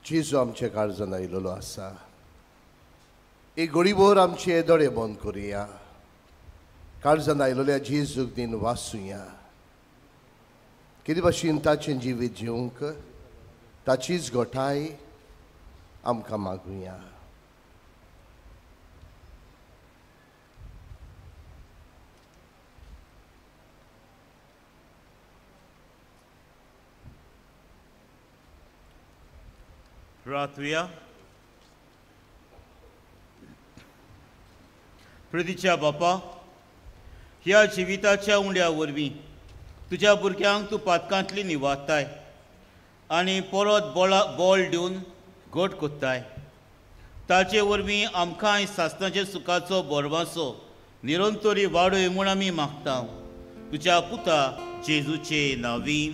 जेजू आमचे काळजान आयिल्लो आसा. एक घडीभर आमचे दोळे बंद करुया. काळजान आयिल्ल्या जेजूक दिन वाचुया. कितें भाशेन ताचें जिवीत जिवंक ताचीच घोटाय आमकां मागुया. प्रार्थुया. प्रतीच्या बापा, ह्या जिविताच्या उंड्या वरवीं तुज्या भुरग्यांक तूं पातकांतली निवाडटाय आनी परत बोल दिवन घट कोत्ताय. ताचे वरवीं आमकां सासणाच्या सुखाचो बोरवासो निरंतरी वाडय म्हूण आमी मागता. तुज्या पुता जेजूचे नांवीन.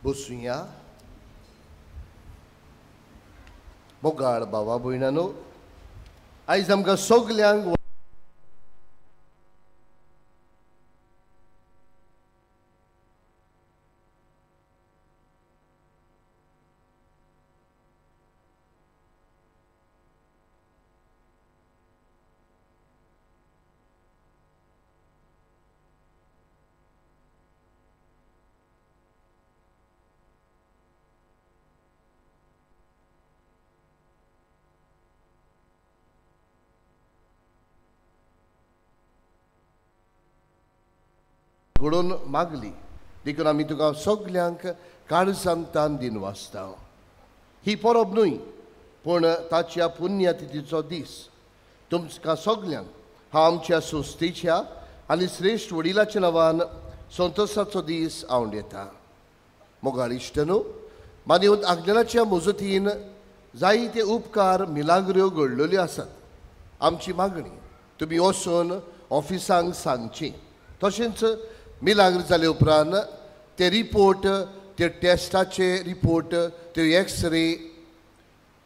बसुया. मोगाळ भावा भयणानो, आयज आमकां सगल्यांक घडोवन मागली देखून आमी तुका सगल्यांक काळजांतान दिनवासता. ही परब न्हय पूण ताच्या पुण्यतिथीचो दीस. तुमकां सगल्यांक हांव आमच्या सोस्तेच्या आनी श्रेश्ठ वडिलाच्या नांवान संतोसाचो दीस हांव दिता. मोगाळ इश्टनो, मानवंत आज्ञानाच्या मुजतीन जायते उपकार मिलाग्र्यो घडलेल्यो आसात. आमची मागणी तुमी वचून ऑफिसांक सांगची. तशेंच मिलाग्र जाले उपरांत ते रिपोर्ट, ते टेस्टाचे रिपोर्ट, ते एक्सरे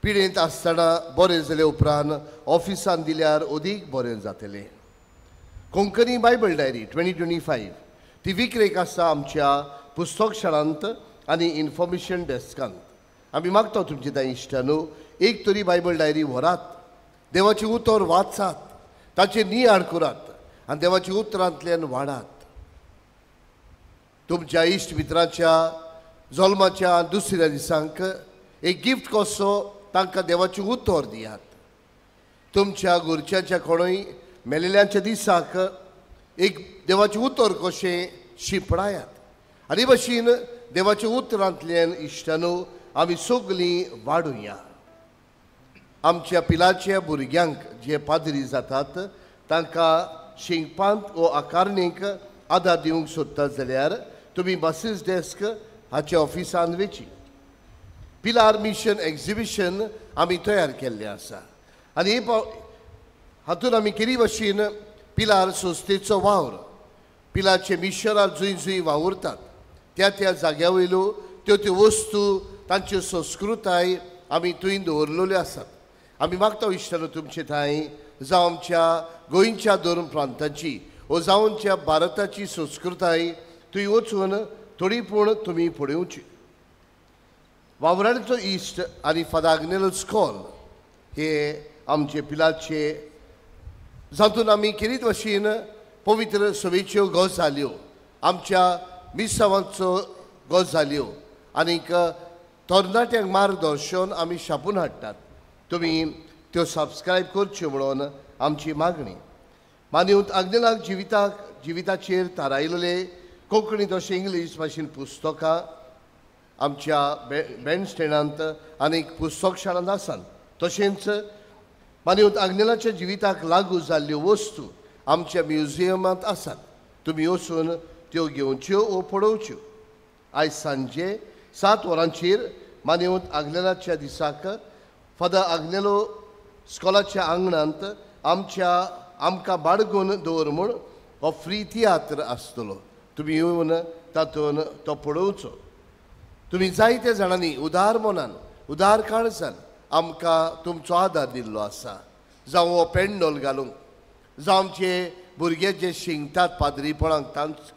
पिडेंत आसतना बरें जाले उपरांत ऑफिसान दिल्यार अदीक बरें जातलें. कोंकणी बायबल डायरी 2025 ती विक्रेक आसा आमच्या पुस्तक शाळांत आनी इन्फॉर्मेशन डेस्कांत. आमी मागता तुमचे त्या इश्टानू एक तरी बायबल डायरी व्हरात, देवाचें उतर वाचात, ताचे नियाळ करात आनी देवाच्या उतरांतल्यान वाडात. तुमच्या इश्ट मित्राच्या जल्माच्या दुसऱ्या दिसांक एक गिफ्ट कसो तांकां देवाचें उतर दियात. तुमच्या घरच्यांच्या कोणूय मेलेल्यांच्या दिसाक एक देवाचें उतर कशें शिपडायात. आनी भशेन देवाच्या उतरांतल्यान इश्टानू आमी सगळीं वाडुया. आमच्या पिलाच्या भुरग्यांक जे पाद्री जातात तांकां शिंगपांत वो आकारणेक आदार दिवंक सोदतात जाल्यार तुमी बसीस डेस्क हाच्या ऑफिसान वेची. पिलार मिशन एक्झिबिशन आमी तयार केल्लें आसा आनी हातून आमी केरी भशेन पिलार संस्थेचो वावर, पिलारचे मिशनार जंय जंय वावुरतात त्या त्या जाग्या वयल्यो त्यो त्यो वस्तू, तांच्यो संस्कृताय आमी थंय दवरलेल्यो आसात. आमी मागता इश्टानो तुमचे थंय जावं आमच्या गोंयच्या दोन प्रांतांची वो जावं आमच्या भारताची संस्कृताय थंय वचून थोडी पूण तुमी पळोवची. वावराचो इश्ट आनी फादाग्नेलो स्कॉल हे आमचे पिलाचे जातून आमी केरीत भशेन पवित्र सवेच्यो गजाल्यो, आमच्या मिसावांचो गजाल्यो आनीक तरणाट्यांक मार्गदर्शन आमी छापून हाडटात. तुमी त्यो सबस्क्रायब करच्यो म्हणून आमची मागणी. मानवंत आज्ञानाक जिविताचेर थारायलेले कोंकणी तशें इंग्लीश भाशेन पुस्तकां आमच्या बँड स्टँडांत आनीक पुस्तक शाळांत आसात. तशेंच मानवंत आज्ञानाच्या जिविताक लागू जाल्ल्यो वस्तू आमच्या म्युजियमांत आसात. तुमी वचून त्यो घेवच्यो वो पळोवच्यो. आयज सांजे 7 वरांचेर मानवंत आज्ञानाच्या दिसाक फादर आग्नेलो स्कॉलाच्या आंगणांत आमकां बाळगून दवर म्हूण हो फ्री तियात्र आसतलो. तुमी येवन तातूंत तो पळोवचो. तुमी जायत्या जाणांनी उदार मनान, उदार काळजान आमकां तुमचो आदार दिल्लो आसा. जावं हो पेंडोल घालूंक, जावं आमचे भुरगे जे शिंगतात पाद्रीपणाक तांकां,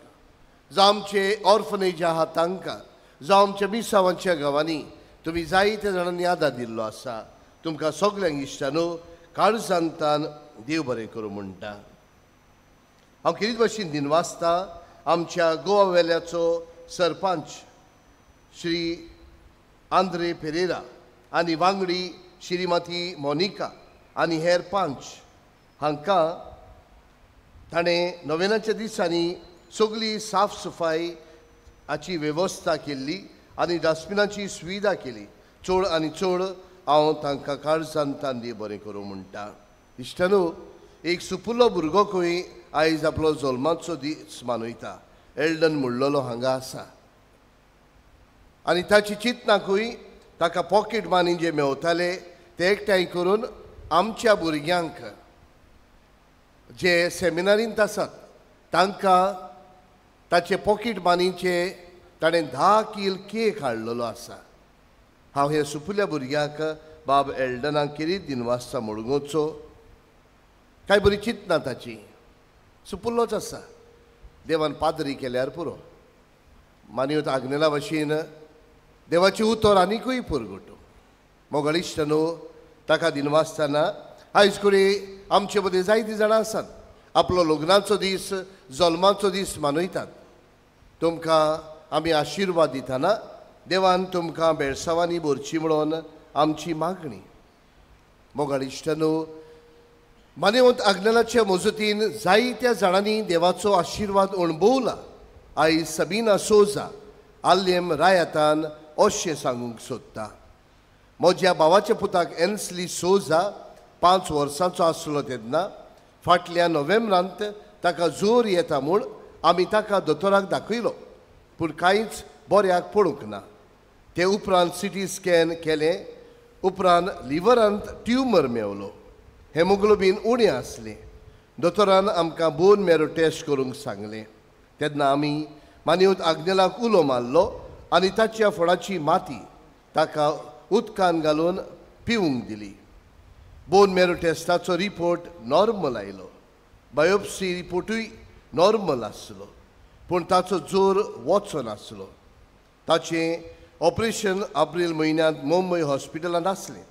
जावं आमचे ऑर्फनेज आहा तांकां, जावं आमच्या मिसावांच्या गांवांनी तुमी जायत्या जाणांनी आदार दिल्लो आसा. तुमकां सगल्यांक इश्टानू काळजांतान देव बरें करूं म्हणटा. हांव केरीत भशेन दिनवासता आमच्या गोवा वेल्याचो सरपंच श्री आंद्रे पेरेरा आनी वांगडी श्रीमती मोनिका आनी हेर पंच हांकां ताणें नोवेनाच्या दिसांनी सगळी साफ सफाई हाची वेवस्था केल्ली आनी डस्टबिनाची सुविधा केली. चड आनी चड हांव तांकां काळजांतान देव बरें करूं म्हणटा. इश्टानू, एक सुपुल्लो भुरगोकूय आयज आपलो जल्माचो दीस मनयता. एल्डन मुळ्ळलो हांगा आसा आनी ताची चिंतनाकूय ताका पॉकेट मनी जे मेवताले ते एकठांय करून आमच्या भुरग्यांक जे सेमिनारींत आसात तांकां ताचे पॉकेट मनीचे ताणें 10 किल केक हाडलेलो आसा. हांव हे सुपुल्या भुरग्याक बाब एल्डनाक केरीत दिनवासता म्हणुगोचो. कांय बरी चिंतना ताची, सुपुल्लोच आसा. देवान पाद्री केल्यार पुरो. मानवंत आग्नेला भशेन देवाची उतर आनीकूय पुरगटू. मोगाळ इश्टानू, ताका दिनवासतना आयज कुडे आमचे मदीं जायतीं जाणां आसात आपलो लग्नाचो दीस, जल्माचो दीस मनयतात. तुमकां आमी आशिर्वाद दितना देवान तुमकां बेळसावांनी भरची म्हणून आमची मागणी. मोगाळ इश्टानू, मानवंत आग्नेलाच्या मजतीन जायत्या जाणांनी देवाचो आशिर्वाद अणभवला आयज सबीना सोजा आल्यम रायतान अशें सांगूंक सोदता. म्हज्या भावाच्या पुताक एन्सली सोजा 5 वर्सांचो आसलो तेन्ना फाटल्या नोव्हेंबरांत ताका जोर येता म्हूण आमी ताका दोतोराक दाखयलो, पूण कांयच बऱ्याक पडूंक ना. ते उपरांत CT स्कॅन केलें, उपरांत लिव्हरांत ट्युमर मेवलो. हेमोग्लोबीन उणें आसलें. दोतोरान आमकां बोन मॅरो टेस्ट करूंक सांगलें. तेन्ना आमी मानिवंत आग्नेलाक उलो मारलो आनी ताच्या फळाची माती ताका उदकान घालून पिवूंक दिली. बोन मॅरो टेस्टाचो रिपोर्ट नॉर्मल आयलो. बायोप्सी रिपोर्टूय नॉर्मल आसलो, पूण ताचो जोर वचो नासलो. ताचें ऑपरेशन एप्रिल म्हयन्यांत मुंबय हॉस्पिटलांत आसलें.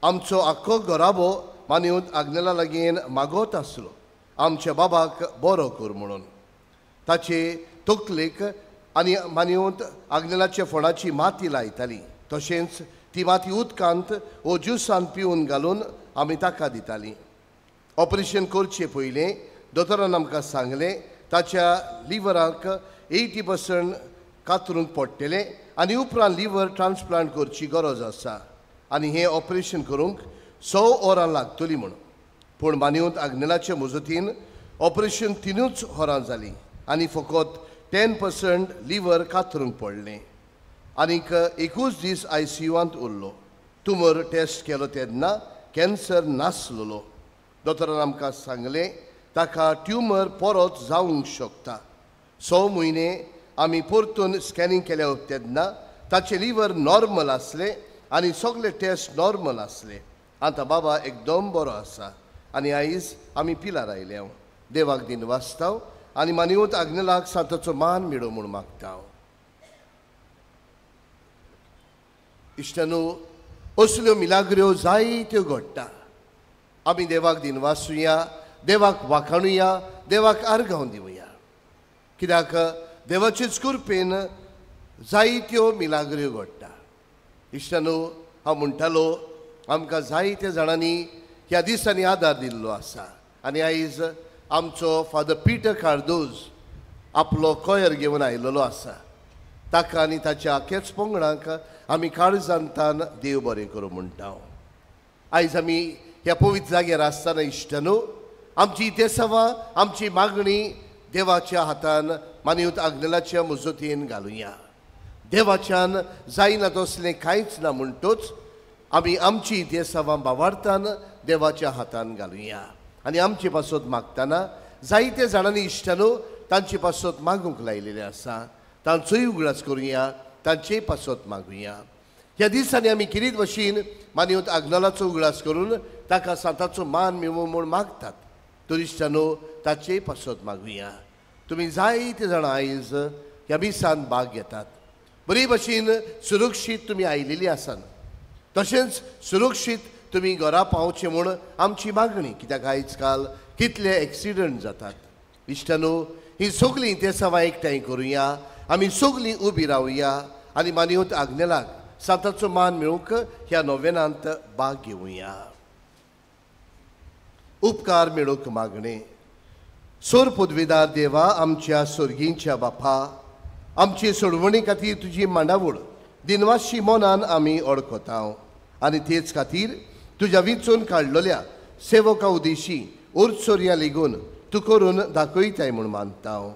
आमचो आख्खो घोराबो मानिवंत आग्नेला लागीं मागोत आसलो आमच्या बाबाक बरो कर म्हणून. ताचे तकलेक आनी मानिवंत आग्नेलाच्या फळाची माती लायताली. तशेंच ती माती उदकांत वो ज्युसान पिवन घालून आमी ताका दितालीं. ऑपरेशन करचे पयलें दोतोरान आमकां सांगलें ताच्या लिव्हराक 80% कातरूंक पडटलें आनी उपरांत लिव्हर ट्रान्सप्लांट करची गरज आसा आनी हें ऑपरेशन करूंक 100 वरां लागतलीं म्हूण. पूण मानिवंत आग्नेलाच्या मजतीन ऑपरेशन 3 वरां जालीं आनी फकत 10% लिव्हर कातरूंक पडलें. आनीक 21 दीस ICUंत उरलो. ट्युमर टेस्ट केलो तेन्ना कॅन्सर नासलो. दोतोरान आमकां सांगलें ताका ट्युमर परत जावंक शकता. 6 म्हयने आमी परतून स्कॅनिंग केल्या तेन्ना ताचें लिव्हर नॉर्मल आसलें आनी सगळे टेस्ट नॉर्मल आसले. आतां बाबा एकदम बरो आसा आनी आयज आमी पिलार आयल्या. देवाक दिन वाचताव आनी मानिवंत आग्नेलाक सांताचो मान मेळो म्हूण मागता. इश्टानो, असल्यो मिलाग्र्यो जायत्यो घडटा. आमी देवाक दिन वाचुया, देवाक वाखाणुया, देवाक आर्गांव दिवया. कित्याक देवाचेच कृपेन जायत्यो मिलाग्र्यो घडटा. इश्टानो, हांव म्हणटालो आमकां जायत्या जाणांनी ह्या दिसांनी आदार दिल्लो आसा आनी आयज आमचो फादर पिटर कार्दोज आपलो कोयर घेवन आयिल्लो आसा. ताका आनी ताच्या आख्याच पंगडांक आमी काळजांतान देव बरें करूं म्हणटा. आयज आमी ह्या पवित्र जाग्यार आसतना इश्टानो आमची इतेसांवां आमची मागणी देवाच्या हातान मानिवंत आग्नेलाच्या मजतीन घालुया. देवाच्यान जायना तसलें कांयच ना म्हणटोच आमी आमची इतेसांवां भावार्थान देवाच्या हातान घालुया. आनी आमचे पासत मागतना जायते जाणांनी इश्टानो तांचे पासत मागूंक लायलेले आसा. तांचोय उगडास करुया, तांचेय पासत मागुया. ह्या दिसांनी आमी किरीत भशेन मानिवंत आग्नेलाचो उगडास करून ताका सांताचो मान मेळो म्हूण मागतात. तर इश्टानो ताचेय पासत मागुया. तुमी जायते जाणां आयज ह्या मिसान भाग घेतात. बरे भशेन सुरक्षीत तुमी आयिल्लीं आसात. तशेंच सुरक्षीत तुमी घरा पावचे म्हूण आमची मागणी. कित्याक आयज काल कितले एक्सिडंट जातात. इश्टानो, ही सगळीं इतेसांवां एकठांय करुया. आमी सगळीं उबी रावया आनी मानिवंत आग्नेलाक सांताचो मान मेळूंक ह्या नोवेनांत भाग घेवया. उपकार मेळूंक मागणें. सोर पदवेदार देवा, आमच्या स्वर्गींच्या बापा, आमचे सोडवणी खातीर तुजी मांडावळ दिनवाशी मोनान आमी ओळखतांव आनी तेच खातीर तुज्या विचून काडलेल्या सेवका उदेशी उर्चोर्या लेगून तूं करून दाखयताय म्हूण मानतांव.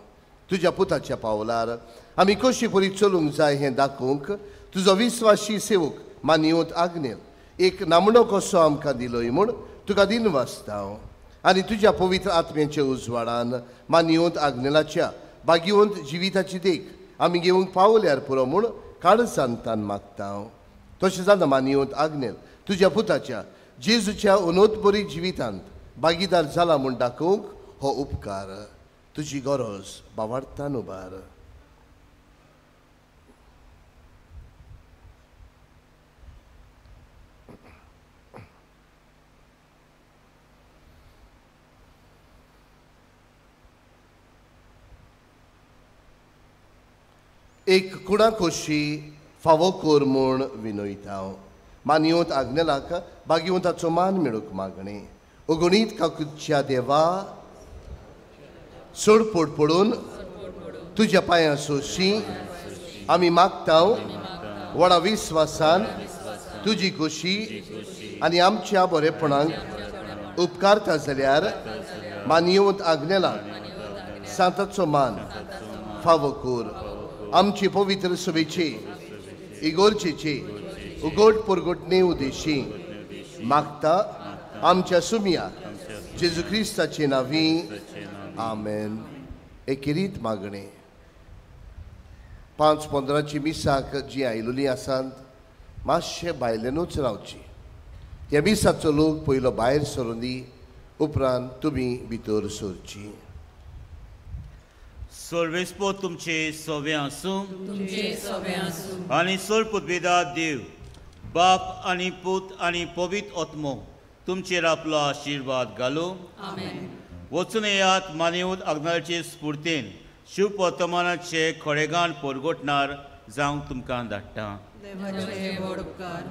तुज्या पुताच्या पावलार आमी कशी परी चलूंक जाय हें दाखोवंक तुजो विस्वासी सेवक मानिवंत आग्नेल एक नामणो कसो आमकां दिलोय म्हूण तुका दिन वाचतांव. आनी तुज्या पवित्र आत्म्याच्या उजवाडान मानिवंत आग्नेलाच्या भाग्यवंत जिविताची देख आमी घेवंक पावल्यार पुरो म्हूण काळजांतान मागतांव. तशें जाता मानिवंत आग्नेल तुज्या पुताच्या जेजूच्या अनोतबरी जिवितांत भागीदार जाला म्हूण दाखोवंक हो उपकार. तुजी गरज भावार्थान उबार. एक कुणा खोशी फावो कोर म्हूण विनयतांव. मानिवंत आग्नेलाक भाग्यवंताचो मान मेळूंक मागणें. अगणीत काकुच्या देवा, सोड पडून तुज्या पांयां सोशी आमी मागताव व्हडा विस्वासान तुजी खोशी आनी आमच्या बरेपणांक उपकारता जाल्यार मानयेवंत आग्नेलांक सांताचो मान फावो कोर. आमचे पवित्र सभेचे इगोर्जेचे उगोट पुरगोटणे उद्देशी मागता आमच्या सुमिया जेजू क्रिस्ताचे नावी आमेन. एकेरीत मागणे 5:15 मिसाक जी आयलोली आसात मातशे भायल्यानूच रावची. त्या मिसाचो लोक पयलो भायर सरून दी उपरांत तुमी भितर सरची. सोर्वेस्पो तुमचे सोवे आसूं आनी सोल पुतभेदा देव बाप आनी पूत आनी पवित्र आत्मो तुमचेर आपलो आशिर्वाद घालो. वचून येयात मानेवूत आग्नाचे स्फूर्तेन शिव वर्तमानाचे खोडेगाण परगोटणार जावंक तुमकां धाडटा. देवाचे व्हड उपकार.